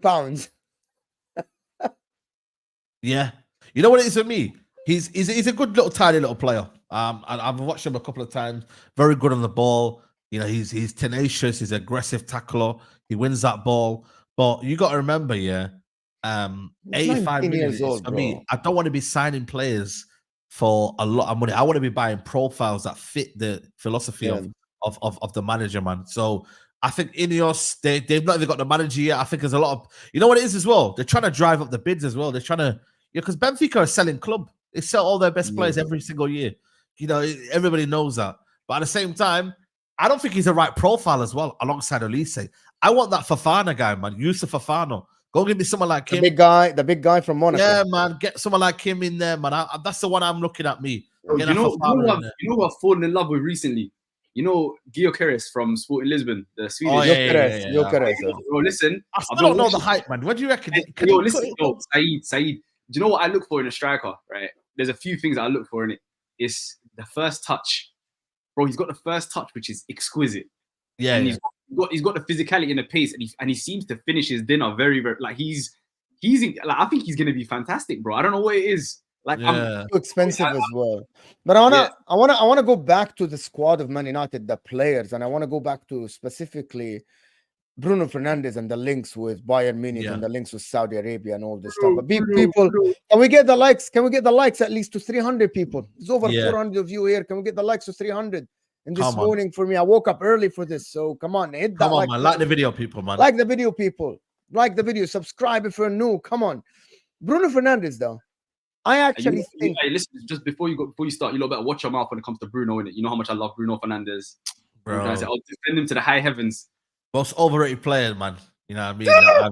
Yeah, you know what it is for me. He's a good little tiny little player. I've watched him a couple of times. Very good on the ball. You know, he's tenacious. He's an aggressive tackler. He wins that ball. But you got to remember, 85 million is for me. I don't want to be signing players for a lot of money. I want to be buying profiles that fit the philosophy of of the manager, man. So I think Ineos, they've not even got the manager yet. I think there's a lot of, you know what it is as well? They're trying to drive up the bids as well. They're trying to, because Benfica are a selling club. They sell all their best players every single year. You know, everybody knows that. But at the same time, I don't think he's the right profile as well, alongside Elise. I want that Fofana guy, man. Yusuf Fofana. Go give me someone like him. The big guy from Monaco. Yeah, man. Get someone like him in there, man. That's the one I'm looking at, me. You know who I've fallen in love with recently? You know, Gyökeres from Sporting Lisbon, the Swedish. Oh, Gyökeres. Bro, listen. I still don't know the hype, man. What do you reckon? Listen, Saeed. Do you know what I look for in a striker, right? There's a few things I look for in it. It's the first touch. Bro, he's got the first touch, which is exquisite. Yeah, and he's got the physicality and the pace, and he seems to finish his dinner very, very, like he's like, I think he's gonna be fantastic, bro. I don't know what it is. Like, I'm too expensive as well. But I wanna go back to the squad of Man United, the players, and I wanna go back to specifically Bruno Fernandez and the links with Bayern Munich and the links with Saudi Arabia and all this stuff. But people, can we get the likes? Can we get the likes at least to 300 people? It's over 400 of you here. Can we get the likes to 300? And this morning for me, I woke up early for this. So come on, hit that. Come on, man. Like the video, people, man. Like the video, people. Like the video. Subscribe if you're new. Come on. Bruno Fernandez, though. I actually think. Hey, listen, just before you start, you better watch your mouth when it comes to Bruno, innit? You know how much I love Bruno Fernandez. Bro. I'll defend him to the high heavens. Most overrated player, man. You know what I mean?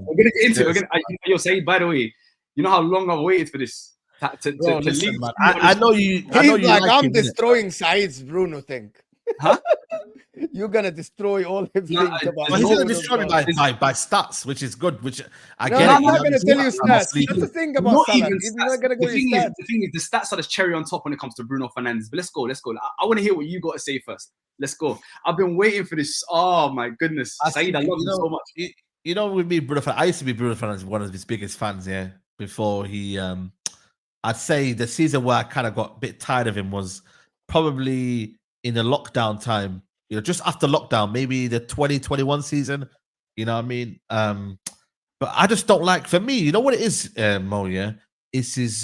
We're gonna get into it. You're saying, by the way, you know how long I've waited for this. Listen, man. I know you. I'm destroying Saeed's Bruno thing. Huh? You're gonna destroy all his things about. He's gonna destroy me by stats, which is good. Which I get. I'm not gonna tell you stats. That's the thing about Salah. He's not gonna go the thing is, the stats are the cherry on top when it comes to Bruno Fernandez. But let's go. I want to hear what you got to say first. Let's go. I've been waiting for this. Oh my goodness, Saeed, I love you so much. You know, with me, Bruno Fernandez, I used to be Bruno Fernandez, one of his biggest fans. Yeah, before he, I'd say the season where I kind of got a bit tired of him was probably in the lockdown time. You know, just after lockdown, maybe the 2021 season. You know what I mean? But I just don't like. For me, you know what it is, Mo? Yeah, it's his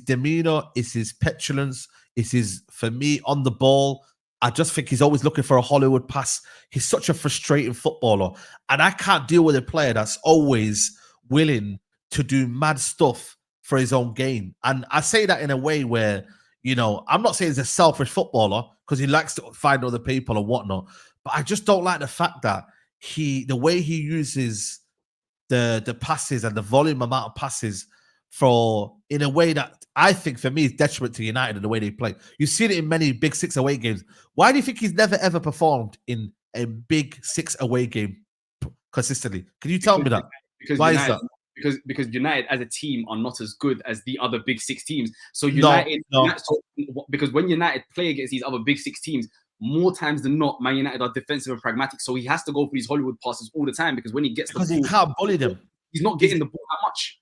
demeanor, it's his petulance, it's his, for me, on the ball. I just think he's always looking for a Hollywood pass. He's such a frustrating footballer. And I can't deal with a player that's always willing to do mad stuff for his own game. And I say that in a way where, you know, I'm not saying he's a selfish footballer because he likes to find other people and whatnot. But I just don't like the fact that the way he uses the passes and the volume amount of passes in a way that I think for me is detriment to United in the way they play. You've seen it in many Big Six away games. Why do you think he's never ever performed in a Big Six away game consistently? Can you tell me that? Why is that? Because United as a team are not as good as the other Big Six teams. So because when United play against these other Big Six teams, more times than not, Man United are defensive and pragmatic. So he has to go for these Hollywood passes all the time because when he gets the ball, he can't bully them. He's not getting the ball that much.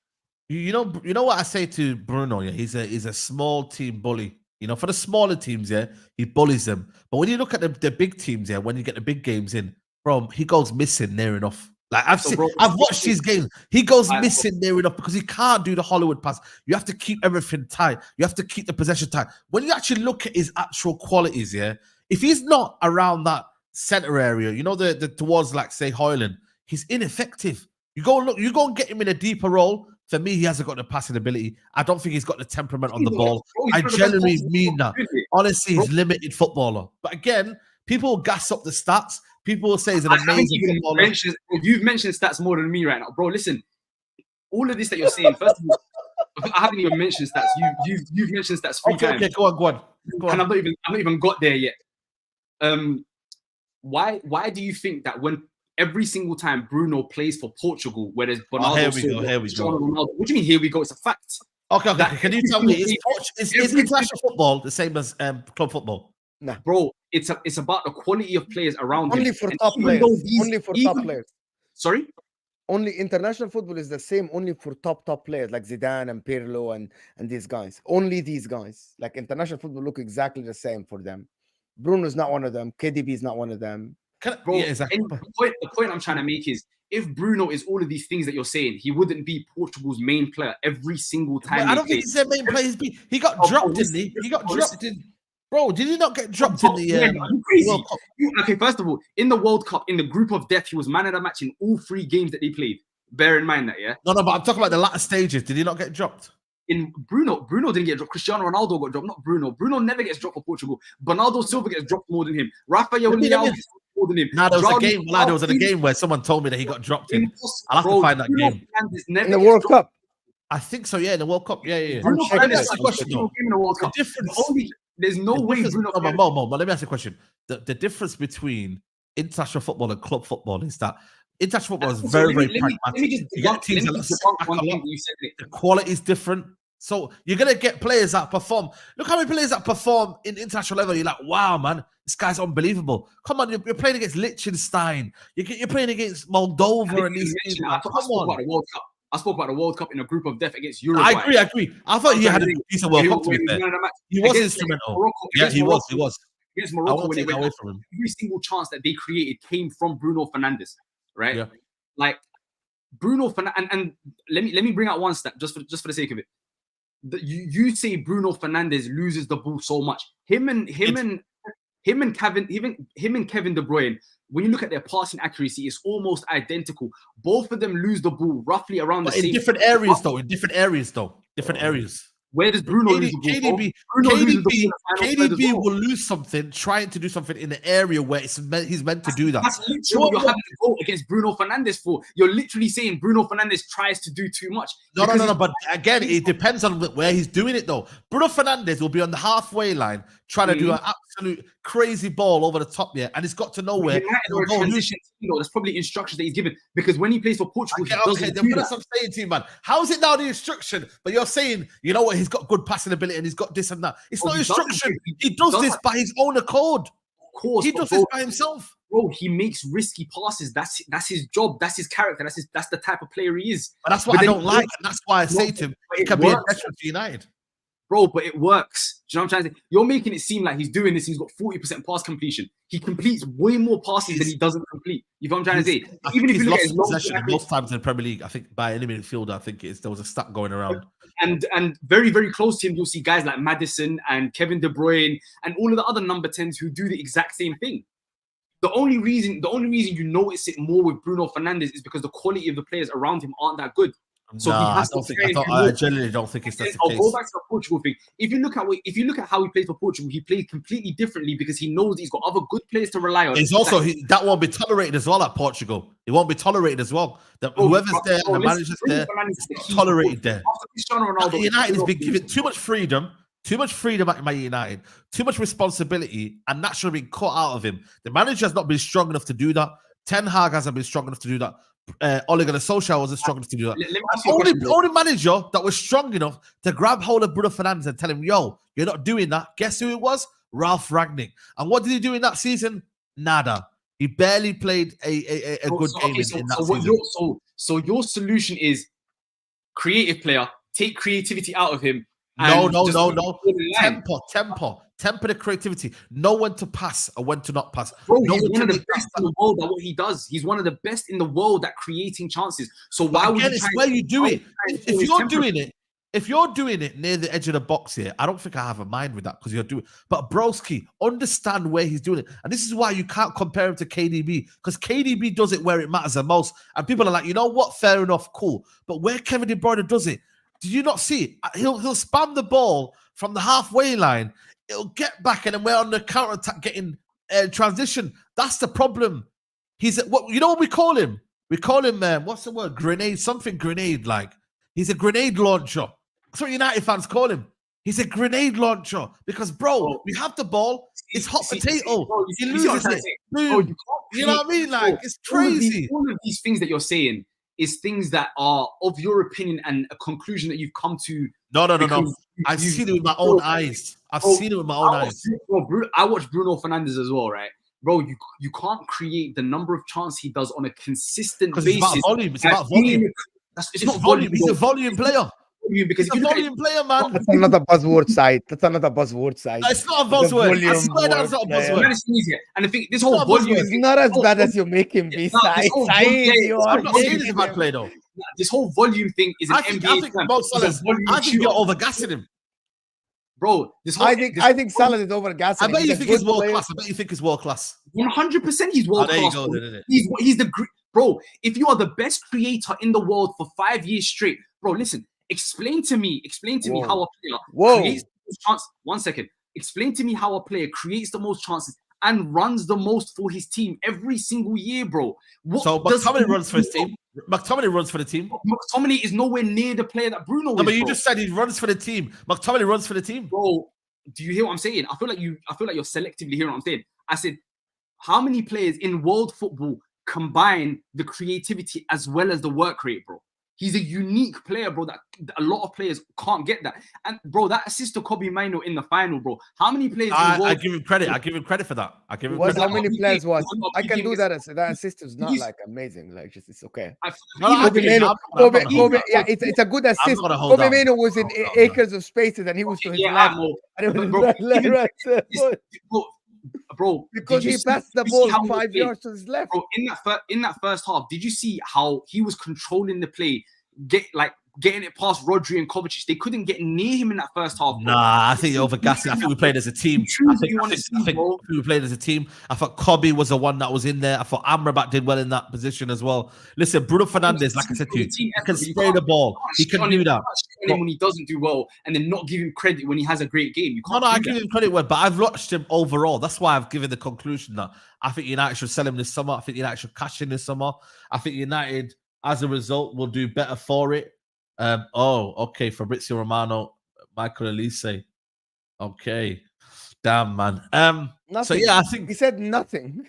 You know what I say to Bruno? Yeah, he's a small team bully. You know, for the smaller teams, yeah, he bullies them. But when you look at the big teams, yeah, when you get the big games in, bro, he goes missing near enough. Like I've watched his games. He goes missing near enough because he can't do the Hollywood pass. You have to keep everything tight. You have to keep the possession tight. When you actually look at his actual qualities, yeah, if he's not around that center area, you know, the towards like say Hoyland, he's ineffective. You go and get him in a deeper role. For me, he hasn't got the passing ability. I don't think he's got the temperament on the ball. I genuinely mean that. Honestly, he's limited footballer. But again, people gas up the stats. People will say he's an amazing footballer. You've mentioned stats more than me right now. Bro, listen. All of this that you're saying, first of all, I haven't even mentioned stats. You've mentioned stats 3 times. Okay, go on. And I've not even got there yet. Why do you think that when every single time Bruno plays for Portugal, where there's Bernardo here we go. Ronaldo, what do you mean here we go? It's a fact. Okay. Can you tell me, is international football the same as club football? Nah. Bro, it's about the quality of players around only him. For top players. Only for top players. Sorry? Only international football is the same only for top players like Zidane and Pirlo and these guys. Only these guys. Like international football look exactly the same for them. Bruno's not one of them. KDB is not one of them. Bro, yeah, exactly. The point I'm trying to make is if Bruno is all of these things that you're saying, he wouldn't be Portugal's main player every single time. I don't think he's their main player. He got dropped, didn't he? He got dropped. Bro, did he not get dropped in the are you crazy? World Cup? Okay, first of all, in the World Cup, in the group of death, he was man of the match in all 3 games that they played. Bear in mind that, yeah? No, but I'm talking about the latter stages. Did he not get dropped? In Bruno didn't get dropped. Cristiano Ronaldo got dropped, not Bruno. Bruno never gets dropped for Portugal. Bernardo Silva gets dropped more than him. Rafael Leao gets dropped more than him. Nah, there was a game where someone told me that he got dropped in. I'll have to find that game. In the World Cup. I think so, yeah, in the World Cup. Yeah. Bruno Fernandez That's the question, though. in the World Cup. The difference, there's no way Bruno Fernandez. But let me ask you a question. The difference between international football and club football is that international football is very pragmatic. The quality is different. So you're going to get players that perform. Look how many players that perform in international level. You're like, wow, man, this guy's unbelievable. Come on, you're playing against Liechtenstein. You're playing against Moldova and these teams. I spoke about the World Cup. I spoke about the World Cup in a group of death against Uruguay. I agree. I thought he had a decent World Cup, to be fair. He was instrumental. Yeah, he was. Against Morocco, when away from him. Every single chance that they created came from Bruno Fernandez, right? Yeah. Like Bruno Fernandez, and let me bring out one stat just for the sake of it. You say Bruno Fernandez loses the ball so much. Him and Kevin De Bruyne. When you look at their passing accuracy, it's almost identical. Both of them lose the ball roughly around the same. In different areas, though. Where does Bruno lose the ball? KDB will lose something trying to do something in the area where he's meant to do that. That's literally what you're having to go against Bruno Fernandez for. You're literally saying Bruno Fernandez tries to do too much. No. But again, it depends on where he's doing it, though. Bruno Fernandez will be on the halfway line trying to do an absolute crazy ball over the top there, and he's got to know where. There's probably instructions that he's given, because when he plays for Portugal, that's what I'm saying to you, man. How is it now the instruction? But you're saying, you know what, he's got good passing ability and he's got this and that. It's not instruction. He does this by his own accord. Of course, he does this by himself. Bro, he makes risky passes. That's his job. That's his character. That's the type of player he is. But that's what I don't like, and that's why I say to him, it can be a detriment to United. Bro, but it works. Do you know what I'm trying to say? You're making it seem like he's doing this. He's got 40% pass completion. He completes way more passes than he doesn't complete. You know what I'm trying to say? Even if you look at his possession most times in the Premier League, I think by any midfielder, I think there was a stat going around. And very, very close to him, you'll see guys like Maddison and Kevin De Bruyne and all of the other number 10s who do the exact same thing. The only reason you notice it more with Bruno Fernandez is because the quality of the players around him aren't that good. So I generally don't think it's that's the case. I'll go back to the Portugal thing. If you look at how he plays for Portugal, he plays completely differently because he knows he's got other good players to rely on. It's also that won't be tolerated as well at Portugal. It won't be tolerated as well. That whoever's there, the manager's there, it's tolerated there. United has been given too much freedom at Man United, too much responsibility, and naturally been cut out of him. The manager has not been strong enough to do that. Ten Hag hasn't been strong enough to do that. Ole Gunnar Solskjaer wasn't strong enough to do that. The only manager that was strong enough to grab hold of Bruno Fernandez and tell him, yo, you're not doing that. Guess who it was? Ralph Rangnick. And what did he do in that season? Nada. He barely played a good game in that season. So your solution is creative player, take creativity out of him. No. Temper the creativity. Know when to pass or when to not pass. Bro, he's one of the best in the world at what he does. He's one of the best in the world at creating chances. So why would it's where you do it? If you're doing it near the edge of the box here, I don't think I have a mind with that because you're doing. But Broski, understand where he's doing it, and this is why you can't compare him to KDB because KDB does it where it matters the most, and people are like, you know what? Fair enough, cool. But where Kevin De Bruyne does it, did you not see it? He'll spam the ball from the halfway line. It'll get back, and then we're on the counter attack, getting transition. That's the problem. He's what you know what we call him? We call him what's the word? Grenade, something grenade like. He's a grenade launcher. That's what United fans call him. He's a grenade launcher because, bro, we have the ball. It's hot potato. He loses it. Boom. You know what I mean? Like it's crazy. All of these things that you're saying is things that are of your opinion and a conclusion that you've come to. No. I've seen it with my own eyes. I've seen it with my own eyes. I watch Bruno Fernandez as well, right? Bro, you can't create the number of chances he does on a consistent basis. It's about volume. It's about volume. It's not volume. He's a volume player. Because he's a volume player, man. That's another buzzword side. It's not a buzzword. It's not a buzzword. I swear that's not a buzzword. And I think this whole volume is not as bad as you make him be. I'm not saying it's a bad play though. This whole volume thing is an NBA term. I think you're overgassing him. bro. I think Salah is over Gasset. I bet you think he's world class. I bet you think he's world class. 100% he's world class. There you go. He's the bro. If you are the best creator in the world for 5 years straight, bro, listen. Explain to me how a player creates the most chance. 1 second. Explain to me how a player creates the most chances and runs the most for his team every single year, bro. So McTominay runs for his team. McTominay runs for the team. McTominay is nowhere near the player that Bruno is. No, but you just said he runs for the team. McTominay runs for the team. Bro, do you hear what I'm saying? I feel like you're selectively hearing what I'm saying. I said, how many players in world football combine the creativity as well as the work rate, bro? He's a unique player, bro, that a lot of players can't get that. And, bro, that assist to Kobe Mainoo in the final, bro. How many players I give him credit. I give him credit for that. I give him credit. How many players was? I can do that. That assist is not like amazing. Like, just it's okay. Kobe, yeah, it's a good assist. Kobe Mainoo was in acres of spaces and he was to his left. Bro, because he passed the ball 5 yards to his left. Bro, in that first half, did you see how he was controlling the play, getting it past Rodri and Kovacic? They couldn't get near him in that first half. Bro. Nah, I think you're overgassing. I think we played as a team. I think we played as a team. I thought Kobe was the one that was in there. I thought Amrabat did well in that position as well. Listen, Bruno Fernandez, like I said to you, he can spray the ball. He can do that. When he doesn't do well, and then not give him credit when he has a great game. You can't. No, I give him credit, but I've watched him overall. That's why I've given the conclusion that I think United should sell him this summer. I think United should cash in this summer. I think United, as a result, will do better for it. Okay, Fabrizio Romano, Michael Elise. Okay, damn man. So yeah, I think he said nothing.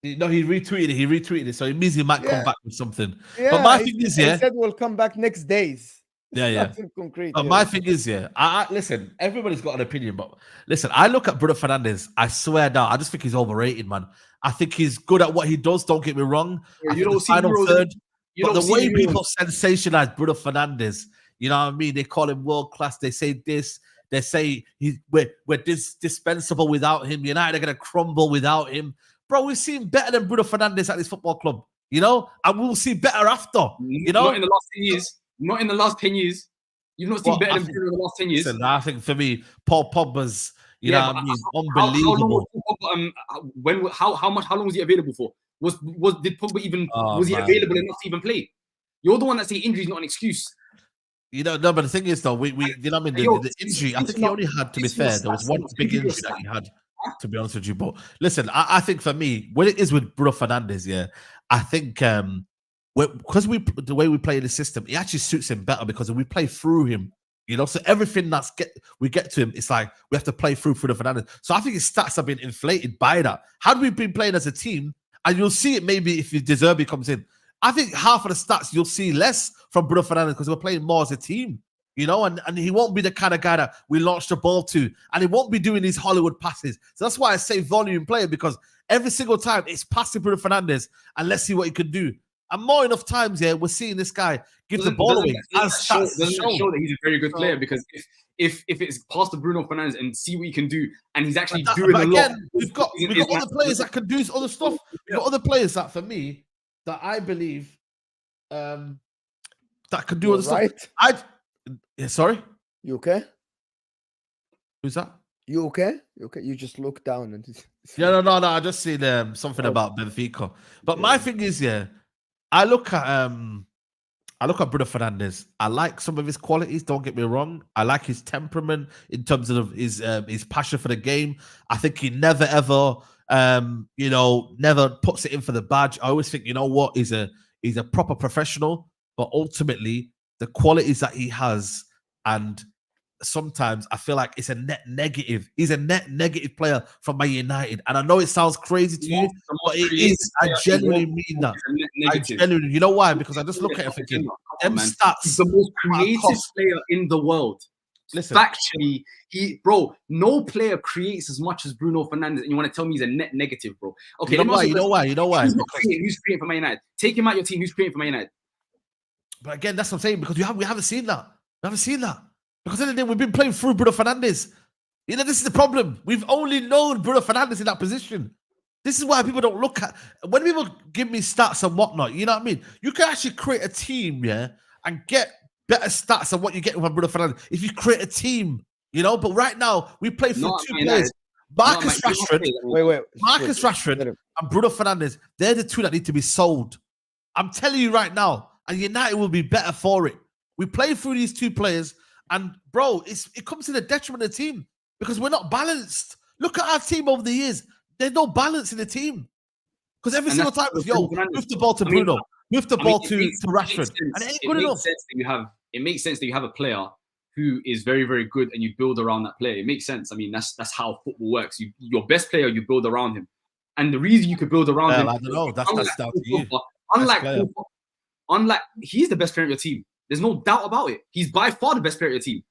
No, he retweeted it, so it means he might come back with something. Yeah, but my thing is, he said we'll come back next days. Nothing concrete. But my thing is, I listen. Everybody's got an opinion, but listen, I look at Bruno Fernandez. I swear down, I just think he's overrated, man. I think he's good at what he does. Don't get me wrong. You don't see but the way people sensationalize Bruno Fernandez, you know what I mean? They call him world class. They say this. They say we're dispensable without him. United are going to crumble without him. Bro, we've seen better than Bruno Fernandez at this football club, you know? And we'll see better after, you know? Not in the last 10 years. Not in the last 10 years. You've not seen better than Bruno in the last 10 years. Listen, I think for me, Paul Pogba's, you know what I mean? Unbelievable. How long was he available for? Did Pogba even was he available enough to even play? You're the one that say injury is not an excuse. You know, no, but the thing is though, we you know what I mean? The injury, I think he only had, to be fair, there was one big injury that he had, to be honest with you. But listen, I think for me, what it is with Bruno Fernandez, I think because the way we play the system, it actually suits him better because we play through him. You know, so everything we get to him, it's like we have to play through Bruno Fernandez. So I think his stats have been inflated by that. Had we been playing as a team, and you'll see it maybe if Zerbi comes in, I think half of the stats you'll see less from Bruno Fernandez because we're playing more as a team, you know, and he won't be the kind of guy that we launch the ball to, and he won't be doing these Hollywood passes. So that's why I say volume player, because every single time it's passing Bruno Fernandez and let's see what he can do. And more enough times, we're seeing this guy give the ball away. Doesn't show that he's a very good player, because if it's past the Bruno Fernandez and see what he can do, and he's actually doing a lot. We've got other players that can do other stuff. We've got other players that, for me, that I believe that can do other stuff. Sorry? You okay? Who's that? You okay? You okay? You just look down and no. I just seen something about Benfica. But my thing is, I look at Bruno Fernandez. I like some of his qualities. Don't get me wrong. I like his temperament in terms of his passion for the game. I think he never ever never puts it in for the badge. I always think, you know what, he's a proper professional. But ultimately, the qualities that he has, and sometimes I feel like it's a net negative. He's a net negative player from Man United. And I know it sounds crazy to you, but it is. I genuinely mean that. You know why? Because I just look at it thinking, them stats. He's the most creative player in the world. Listen, factually, no player creates as much as Bruno Fernandez, and you want to tell me he's a net negative, bro? Okay, you know why? Who's creating for Man United? Take him out your team. Who's creating for Man United? But again, that's what I'm saying, because we haven't seen that. We haven't seen that. Because in the day, we've been playing through Bruno Fernandez. You know, this is the problem. We've only known Bruno Fernandez in that position. This is why people don't look at... When people give me stats and whatnot, you know what I mean? You can actually create a team, and get better stats than what you get with Bruno Fernandez. If you create a team, You know, but right now we play through Not two Man players. United. Marcus Rashford. Wait. Marcus Rashford and Bruno Fernandez. They're the two that need to be sold. I'm telling you right now, and United will be better for it. We play through these two players, and bro, it comes to the detriment of the team because we're not balanced. Look at our team over the years. There's no balance in the team. Because every single time it's, yo, move the ball to Bruno, move the ball to Rashford. And it ain't good enough. It makes sense that you have a player who is very, very good and you build around that player. It makes sense. I mean, that's how football works. Your best player, you build around him. And the reason you could build around him... I don't know. That's down to you. Unlike, he's the best player of your team. There's no doubt about it. He's by far the best player of your team.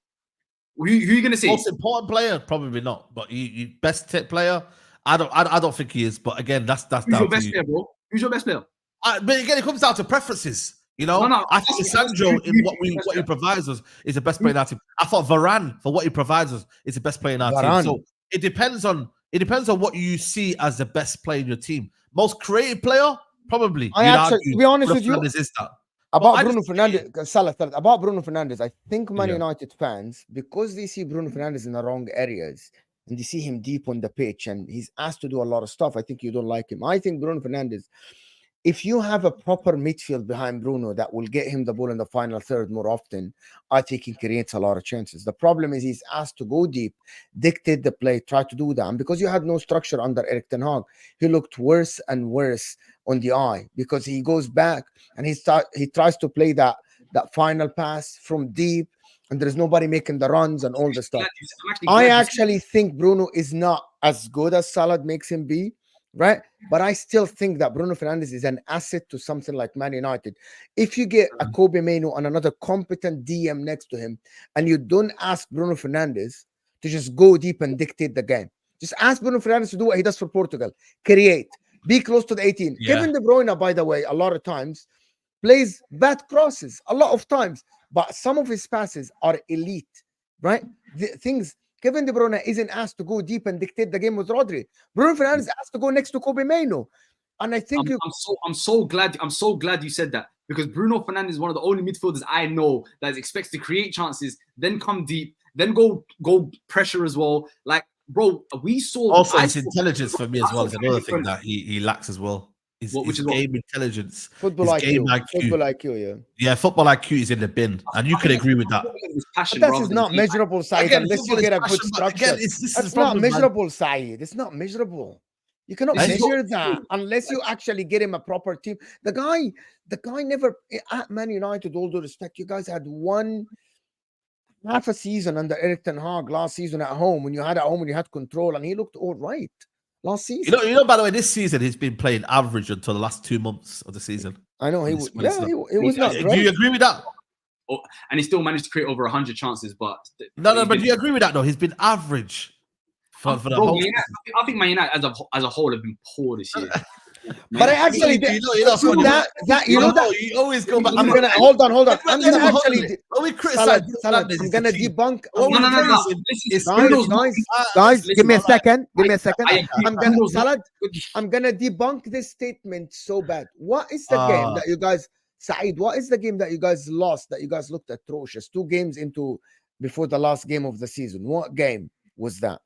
Who are you going to say? Most important player? Probably not. But you best player? I don't think he is. But again, that's down to you. Who's your best player, bro? Who's your best player? But again, it comes down to preferences. You know, I think Sandro in what he provides us is the best player in our team. I thought Varane for what he provides us is the best player in our team. So it depends on what you see as the best player in your team. Most creative player, probably. To be honest with you, is that. About Bruno Fernandez, about Bruno Fernandez, I think Man United fans, because they see Bruno Fernandez in the wrong areas and they see him deep on the pitch and he's asked to do a lot of stuff, I think you don't like him. I think Bruno Fernandez, if you have a proper midfield behind Bruno that will get him the ball in the final third more often, I think he creates a lot of chances. The problem is he's asked to go deep, dictate the play, try to do that. And because you had no structure under Erik ten Hag, he looked worse and worse on the eye because he goes back and he tries to play that final pass from deep and there's nobody making the runs and all the stuff. I actually think Bruno is not as good as Salah makes him be. Right, but I still think that Bruno Fernandez is an asset to something like Man United. If you get a Kobe Mainoo and another competent DM next to him, and you don't ask Bruno Fernandez to just go deep and dictate the game, just ask Bruno Fernandez to do what he does for Portugal: create, be close to the 18. Kevin De Bruyne, by the way, a lot of times plays bad crosses, a lot of times, but some of his passes are elite. Right, Kevin De Bruyne isn't asked to go deep and dictate the game with Rodri. Bruno Fernandez asked to go next to Kobe Mainoo. And I think I'm so glad you said that, because Bruno Fernandez is one of the only midfielders I know that is expected to create chances, then come deep, then go pressure as well. Like, bro, we saw also his intelligence for me as well is another thing that he lacks as well. His game intelligence, football IQ, yeah, football IQ is in the bin, and you could agree with that. But that is not measurable, Saeed, unless you get a good structure. That's not measurable, Saeed. It's not measurable. You cannot measure that unless you actually get him a proper team. The guy never at Man United. All due respect, you guys had half a season under Erik ten Hag last season at home when you had control, and he looked all right. Last season, you know. By the way, this season he's been playing average until the last 2 months of the season. I know he was not. Do you agree with that? Oh, and he still managed to create over 100 chances, but but do you agree with that though? He's been average for the whole. I think Man United as a whole have been poor this year. But I actually did. You always go back. I'm gonna hold on. I'm gonna actually. We criticize. I'm gonna debunk. No. Guys, give me a second. I'm gonna debunk this statement so bad. What is the game that you guys, Saeed? What is the game that you guys lost? That you guys looked atrocious? 2 games before the last game of the season. What game was that?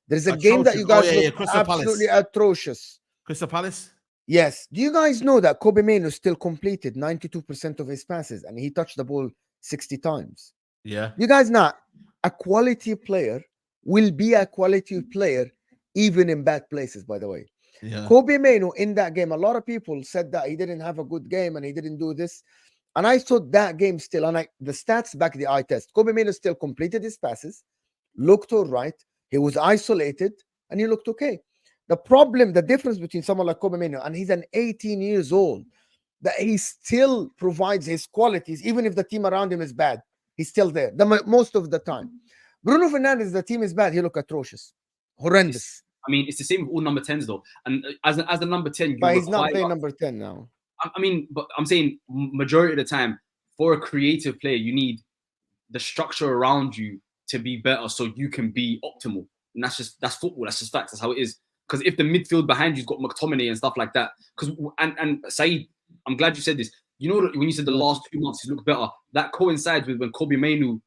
There's a game that you guys looked absolutely atrocious. Crystal Palace. Yes. Do you guys know that Kobe Mainoo still completed 92% of his passes and he touched the ball 60 times? Yeah. You guys know a quality player will be a quality player even in bad places, by the way. Yeah. Kobe Mainoo in that game, a lot of people said that he didn't have a good game and he didn't do this. And I thought that game still, and the stats back the eye test, Kobe Mainoo still completed his passes, looked all right. He was isolated and he looked okay. The difference between someone like Kobe Mainoo, and he's an 18 years old, that he still provides his qualities, even if the team around him is bad. He's still there most of the time. Bruno Fernandez, the team is bad. He look atrocious, horrendous. It's the same with all number 10s though. And as the number 10, but he's not playing number 10 now. But I'm saying majority of the time, for a creative player, you need the structure around you to be better so you can be optimal. And that's football. That's just facts. That's how it is. Because if the midfield behind you's got McTominay and stuff like that, and Saeed, I'm glad you said this. You know, when you said the last 2 months he's looked better, that coincides with when Kobe Mainoo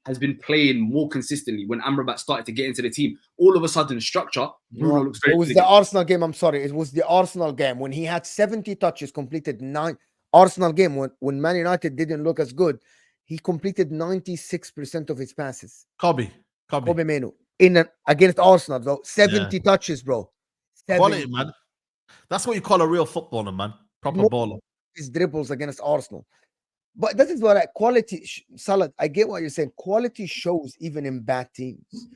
has been playing more consistently when Amrabat started to get into the team. All of a sudden, structure, Bruno looks very It was the Arsenal game. I'm sorry. It was the Arsenal game when he had 70 touches, completed 9. Arsenal game when Man United didn't look as good. He completed 96% of his passes. Kobe Menu. Against Arsenal, though. 70 touches, bro. 70. Quality, man. That's what you call a real footballer, man. Proper baller. His dribbles against Arsenal. But that is what quality, Salah, I get what you're saying. Quality shows even in bad teams.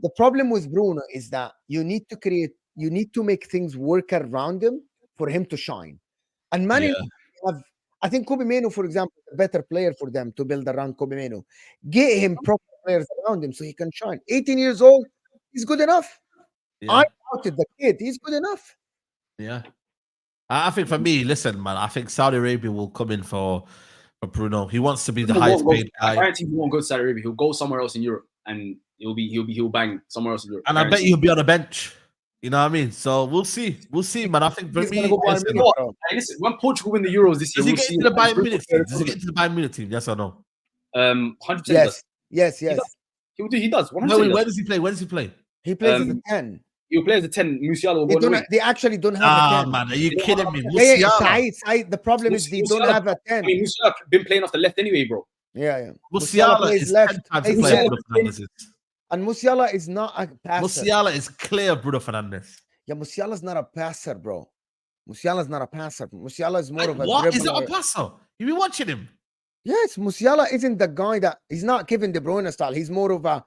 The problem with Bruno is that you need to make things work around him for him to shine. And Man United I think Kobe Menu, for example, is a better player for them to build around Kobe Menu. Get him proper players around him so he can shine. 18 years old, he's good enough. I doubted the kid. He's good enough. Yeah. I think for me, listen, man, I think Saudi Arabia will come in for Bruno. He wants to be the highest paid guy. I guarantee he won't go to Saudi Arabia. He'll go somewhere else in Europe and he'll bang somewhere else in Europe. And I bet he'll be on the bench. You know what I mean? So we'll see. We'll see, man. I think for me, listen, when Portugal win the Euros this year, does he get into the Bayern Munich team? Does he get into the Bayern Munich team? Yes or no? 100%. Yes. He does. Where does he play? Where does he play? He plays as a 10. He'll play as a 10. Musiala will go they actually don't have a 10. Man, are you kidding me? Saeed, the problem is they don't have a 10. I mean, Musiala been playing off the left anyway, bro. Yeah. Musiala is left. And Musiala is not a passer. Musiala is clear, Bruno Fernandez. Yeah, Musiala's not a passer, bro. Musiala's not a passer. Musiala is more of a what? dribbler. Is it a passer? You been watching him? Yes, Musiala isn't the guy that he's not Kevin De Bruyne style. He's more of a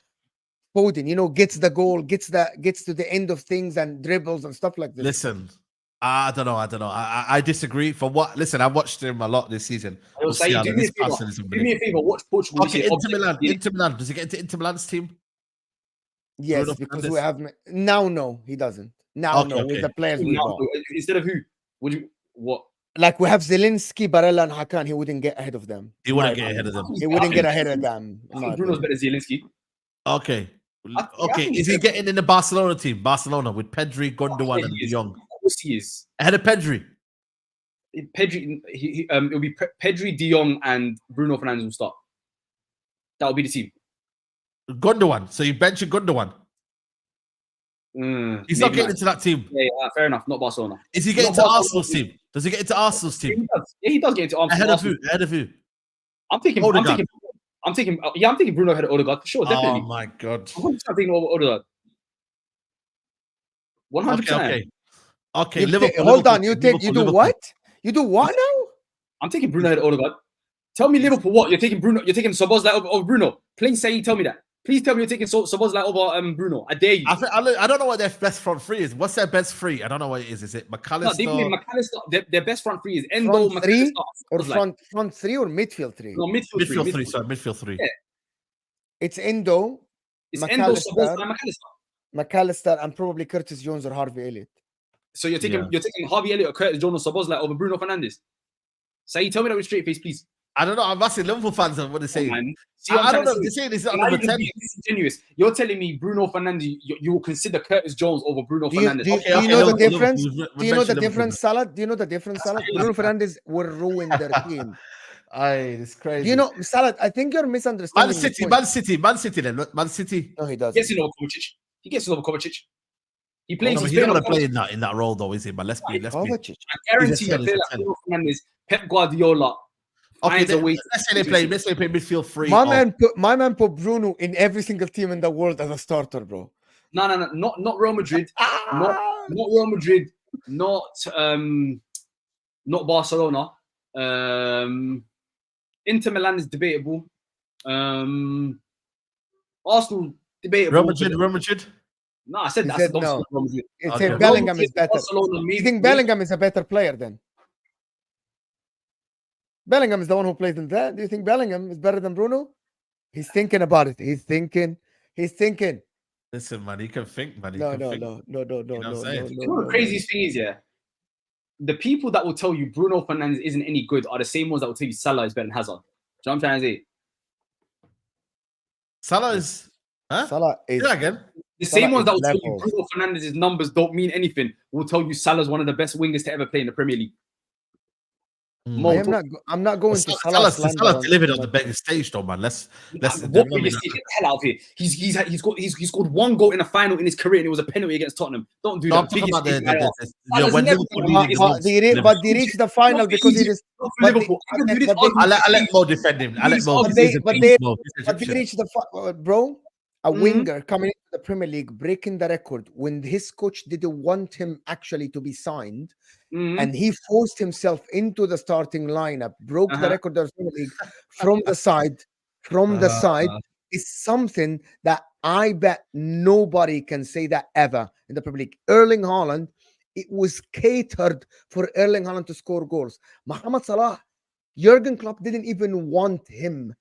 Foden, gets the goal, gets to the end of things and dribbles and stuff like this. Listen, I don't know. I disagree. For what? Listen, I've watched him a lot this season. Do me a favor. Watch Portugal. Okay, Inter Milan. Does he get into Inter Milan's team? Yes, Bruno because Fernandez? We have now. No, he doesn't. Now, with the players we got. Instead of who? What? Like we have Zielinski, Barella, and Hakan. He wouldn't get ahead of them. He wouldn't get ahead of them. He wouldn't get ahead of them. I think Bruno's better than Zielinski. Okay. Is he getting in the Barcelona team? Barcelona with Pedri, Gundogan, and De Jong. Of course he is. Ahead of Pedri. It'll be Pedri, De Jong, and Bruno Fernandes will start. That'll be the team. Gundogan. So you bench Gundogan. He's not getting into that team. Yeah, fair enough. Not Barcelona. Is he getting into Arsenal's team? Does he get into Arsenal's team? Yeah, he does get into Arsenal. Ahead of who? I'm thinking Bruno ahead of Odegaard for sure. Definitely. Oh my god. I'm thinking Odegaard. 100%. Okay. Hold on. You do what? You do what now? I'm taking Bruno ahead of Odegaard. Tell me Liverpool what? You're taking Bruno. You're taking Szoboszlai over Bruno. Please say tell me that. Please tell me you're taking Szoboszlai over Bruno. I dare you. I don't know what their best front three is. What's their best three? I don't know what it is. Is it McAllister? No, McAllister. Their best front three is Endo, front three, or front three or midfield three? No, midfield three. Sorry, midfield three. Yeah. It's Endo. It's Endo, Szoboszlai, McAllister, and probably Curtis Jones or Harvey Elliott. So you're taking Harvey Elliott or Curtis Jones or Szoboszlai over Bruno Fernandes. Say, tell me that with straight face, please. I don't know. I'm asking Liverpool fans what they say. I don't know. They're saying this is number 10. Disingenuous. You're telling me Bruno Fernandes, you will consider Curtis Jones over Bruno Fernandes. Do you know the difference? Do you know the difference, Salah? Do you know the difference, Salah? Bruno Fernandes will ruin their team. It's crazy. Do you know, Salah? I think you're misunderstanding. Man City. Then Man City. No, he doesn't. He gets over Kovacic. He plays. He's not going to play in that role though, is he? But let's be. Kovacic. I guarantee a player like Bruno Fernandes, Pep Guardiola. Okay, let's say they play midfield three. My man put Bruno in every single team in the world as a starter, bro. No, not Real Madrid, not Real Madrid, not Barcelona. Inter Milan is debatable. Arsenal debatable. Real Madrid. No, I said that's no. Real Madrid. It's Bellingham is better. You think Bellingham is a better player then? Bellingham is the one who plays in that. Do you think Bellingham is better than Bruno? He's thinking about it. He's thinking. Listen, man, he can think, man. No. The craziest thing is, the people that will tell you Bruno Fernandes isn't any good are the same ones that will tell you Salah is better than Hazard. Do you know what I'm trying to say? Salah is... Huh? Salah is... Yeah, again. The same ones that will tell you Bruno Fernandes' numbers don't mean anything will tell you Salah's one of the best wingers to ever play in the Premier League. I'm not going to Salah slander. Salah delivered on the biggest stage, though, man. Let's. What will you see? Get the hell out of here. He's scored one goal in a final in his career, and it was a penalty against Tottenham. Don't do that. I'm talking about when Liverpool needed but they reached the final because it is Liverpool. I'll let Mo defend him. I'll let Mo. But they reached the bro. A winger coming into the Premier League, breaking the record when his coach didn't want him actually to be signed, and he forced himself into the starting lineup, broke the record of the Premier League from the side. Is something that I bet nobody can say that ever in the Premier League. Erling Haaland, it was catered for Erling Haaland to score goals. Mohamed Salah, Jurgen Klopp didn't even want him.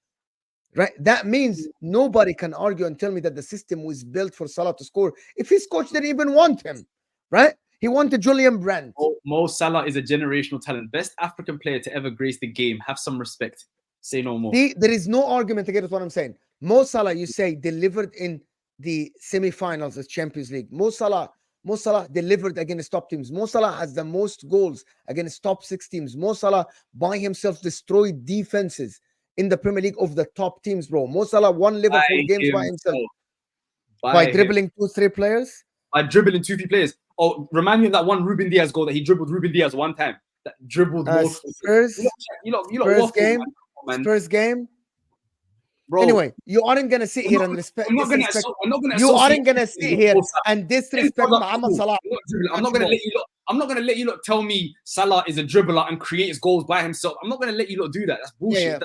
Right, that means nobody can argue and tell me that the system was built for Salah to score if his coach didn't even want him. Right, he wanted Julian Brandt. Mo Salah is a generational talent, best African player to ever grace the game. Have some respect. Say no more. There is no argument against what I'm saying. Mo Salah, you say, delivered in the semi-finals of Champions League. Mo Salah delivered against top teams. Mo Salah has the most goals against top 6 teams. Mo Salah by himself destroyed defenses in the Premier League of the top teams, bro. Mo Salah won Liverpool games by himself. By dribbling 2-3 players? By dribbling 2-3 players. Oh, remind me of that one Ruben Diaz goal that he dribbled Ruben Diaz one time. That dribbled Spurs game. Bro, anyway, you aren't gonna sit here and respect. You aren't gonna sit here and disrespect Mohamed Salah. I'm not gonna let you lot tell me Salah is a dribbler and creates goals by himself. I'm not gonna let you lot do that. That's bullshit.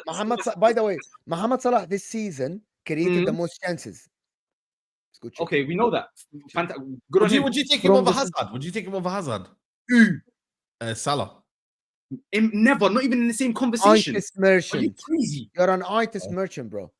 By the way, Mohamed Salah this season created the most chances. Okay, we know that. Good on him. Would you take him over Hazard? Would you take him over Hazard? Salah. Never, not even in the same conversation. Merchant. Are you crazy? You're an artist merchant, bro.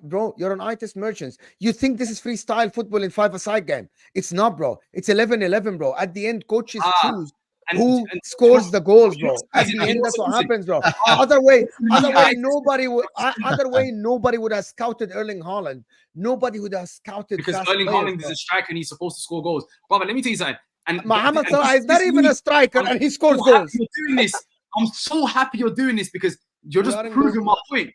Bro, you're an artist merchant. You think this is freestyle football in 5-a-side game. It's not, bro. It's 11-11, bro. At the end, coaches choose who scores the goals, bro. At the end, that's what happens, bro. Other way, nobody would have scouted Erling Haaland. Nobody would have scouted because Erling Haaland is a striker and he's supposed to score goals. Brother, let me tell you something. And Mohamed Salah is not even a striker, and he scores goals. I'm so happy you're doing this because you're just proving my point.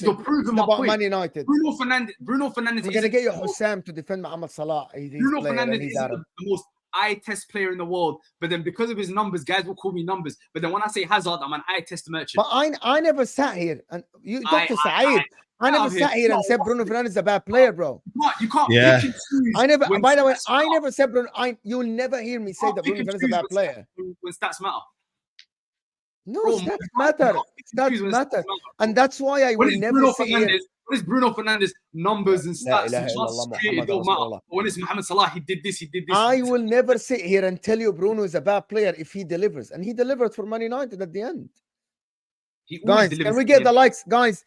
You're proving my point. Man United. Bruno Fernandez. We're gonna get your HUSAM to defend Mohamed Salah. Bruno Fernandez is the most eye test player in the world, but then because of his numbers, guys will call me numbers. But then when I say Hazard, I'm an eye test merchant. But I never sat here and you, Dr. Saeed. I never sat here and said Bruno Fernandez is a bad player, bro. You can't. Yeah. I never. By the way, I never said Bruno. You'll never hear me say that Bruno Fernandez is a bad player. When stats matter. No, stats matter. Stats matter, and that's why I will never say here. What is Bruno Fernandez numbers and stats? It don't matter. When it's Mohamed Salah, he did this. I will never sit here and tell you Bruno is a bad player if he delivers, and he delivered for Man United at the end. Guys, can we get the likes, guys?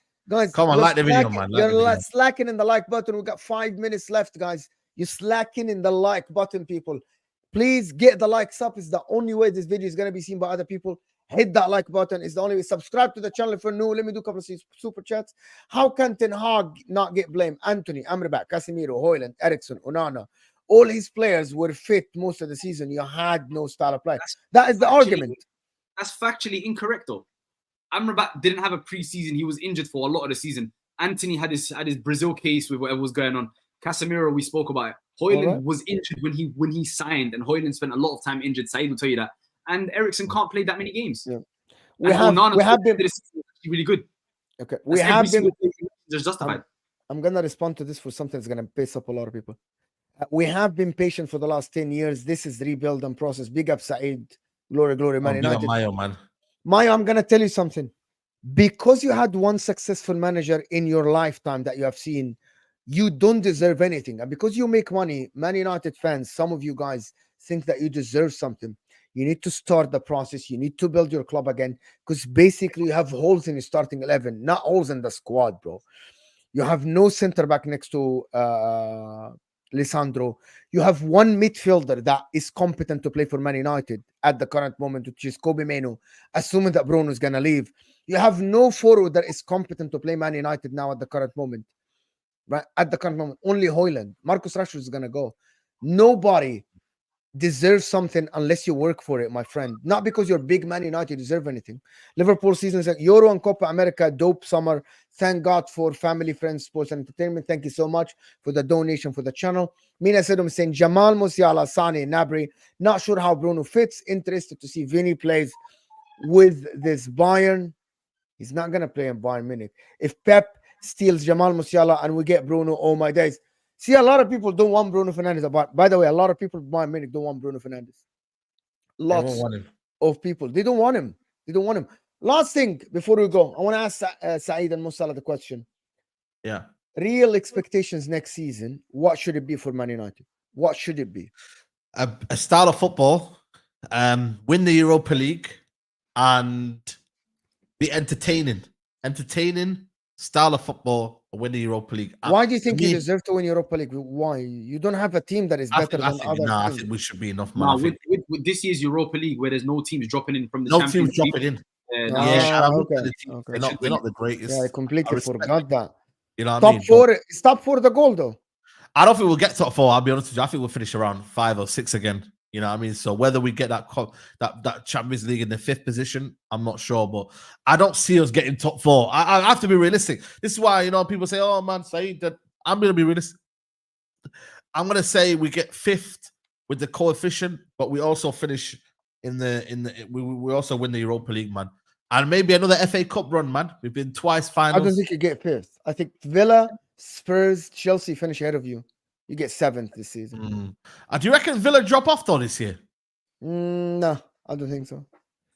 Come on, like the video, man. You're slacking in the like button. We got 5 minutes left, guys. You're slacking in the like button, people. Please get the likes up. It's the only way this video is going to be seen by other people. Hit that like button. It's the only way. Subscribe to the channel if you're new. Let me do a couple of super chats. How can Ten Hag not get blamed? Anthony, Amrabat, Casemiro, Højlund, Eriksen, Onana. All his players were fit most of the season. You had no style of play. That is the argument. That's factually incorrect, though. Amrabat didn't have a preseason. He was injured for a lot of the season. Anthony had his Brazil case with whatever was going on. Casemiro, we spoke about it. Højlund was injured when he signed, and Højlund spent a lot of time injured. Saeed will tell you that. And Eriksen can't play that many games. Yeah. We have been really good. Okay, we have been just justified. I'm gonna respond to this for something that's gonna piss up a lot of people. We have been patient for the last 10 years. This is rebuild and process. Big up Saeed. Glory, Man United. Mayo, I'm gonna tell you something. Because you had one successful manager in your lifetime that you have seen, you don't deserve anything. And because you make money, Man United fans, some of you guys think that you deserve something. You need to start the process. You need to build your club again, because basically you have holes in your starting 11, not holes in the squad, bro. You have no center back next to Lisandro. You have one midfielder that is competent to play for Man United at the current moment, which is Kobe Mainoo, assuming that Bruno is going to leave. You have no forward that is competent to play Man United now at the current moment. Right? At the current moment, only Højlund. Marcus Rashford is going to go. Nobody deserve something unless you work for it, my friend. Not because you're big Man United, you deserve anything. Liverpool season is like Euro and Copa America, dope summer. Thank God for family, friends, sports, and entertainment. Thank you so much for the donation for the channel. Mina Sedum saying Jamal Musiala, Sane, Nabri. Not sure how Bruno fits. Interested to see Vinny plays with this Bayern. He's not gonna play in Bayern Munich. If Pep steals Jamal Musiala and we get Bruno, oh my days. See, a lot of people don't want Bruno Fernandez. By the way, a lot of people in Bayern Munich don't want Bruno Fernandez. Lots of people. They don't want him. They don't want him. Last thing before we go, I want to ask Saeed and Musala the question. Yeah. Real expectations next season. What should it be for Man United? What should it be? A style of football, win the Europa League, and be entertaining. Entertaining style of football, win the Europa League. Why do you think you deserve to win Europa League? Why? You don't have a team that is better than other teams. I think we should be enough, man. Nah, with this year's Europa League, where there's no teams dropping in from the no Champions teams League. dropping in. Okay. They're not the greatest. Yeah, I completely forgot that. You know what top I mean? Four, stop for the goal though. I don't think we'll get top 4. I'll be honest with you. I think we'll finish around 5 or 6 again. You know what I mean? So whether we get that Champions League in the 5th position, I'm not sure. But I don't see us getting top 4. I have to be realistic. This is why, you know, people say, oh man, Saeed, that I'm going to be realistic. I'm going to say we get 5th with the coefficient, but we also finish we also win the Europa League, man. And maybe another FA Cup run, man. We've been twice finals. I don't think you get 5th. I think Villa, Spurs, Chelsea finish ahead of you. You get 7th this season. Do you reckon Villa drop off though this year? No, I don't think so.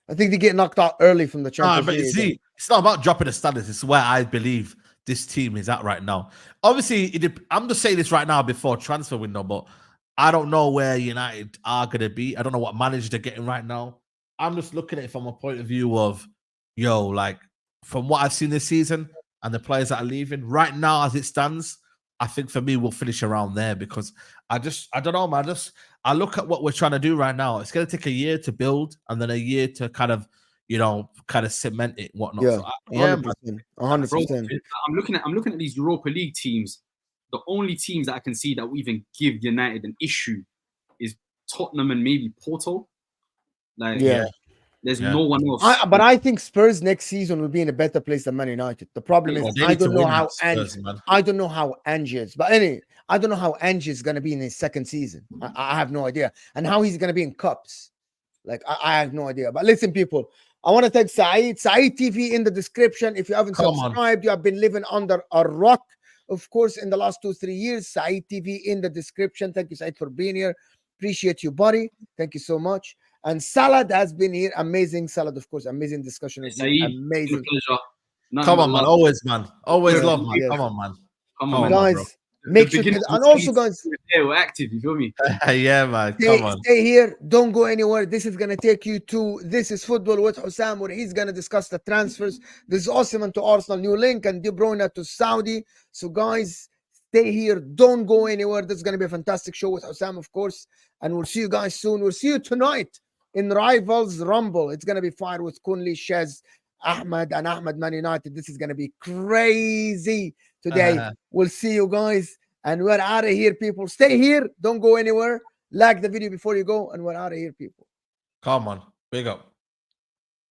I think they get knocked out early from the Champions League. See, it's not about dropping the standards. It's where I believe this team is at right now. Obviously, I'm just saying this right now before transfer window, but I don't know where United are going to be. I don't know what manager they're getting right now. I'm just looking at it from a point of view of, like from what I've seen this season and the players that are leaving right now as it stands, I think for me, we'll finish around there because I don't know, man. I look at what we're trying to do right now. It's going to take a year to build and then a year to kind of cement it and whatnot. Yeah, so 100%. I'm looking at these Europa League teams. The only teams that I can see that will even give United an issue is Tottenham and maybe Porto. There's no one else. But I think Spurs next season will be in a better place than Man United. The problem is I don't know how Ange is. But anyway, I don't know how Ange is going to be in his 2nd season. I have no idea. And how he's going to be in cups. Like, I have no idea. But listen, people, I want to thank Saeed. Saeed TV in the description. If you haven't subscribed, you have been living under a rock, of course, in the last 2-3 years. Saeed TV in the description. Thank you, Saeed, for being here. Appreciate you, buddy. Thank you so much. And Salad has been here. Amazing Salad, of course. Amazing discussion. Amazing. Come on, man. Always, man. Always love, man. Yes. Come on, man. Come on, guys. Man, make sure, and also, guys. Yeah, we're active. You feel me? Yeah, man. Come on. Stay here. Don't go anywhere. This is gonna take you to This is Football with HUSAM, where he's gonna discuss the transfers. This is Osimhen to Arsenal, new link, and De Bruyne to Saudi. So, guys, stay here. Don't go anywhere. This is gonna be a fantastic show with HUSAM, of course. And we'll see you guys soon. We'll see you tonight in Rivals Rumble. It's going to be fire with Kunli, Shez, Ahmed, and Ahmed Man United. This is going to be crazy today. We'll see you guys. And we're out of here, people. Stay here. Don't go anywhere. Like the video before you go. And we're out of here, people. Come on. Big up.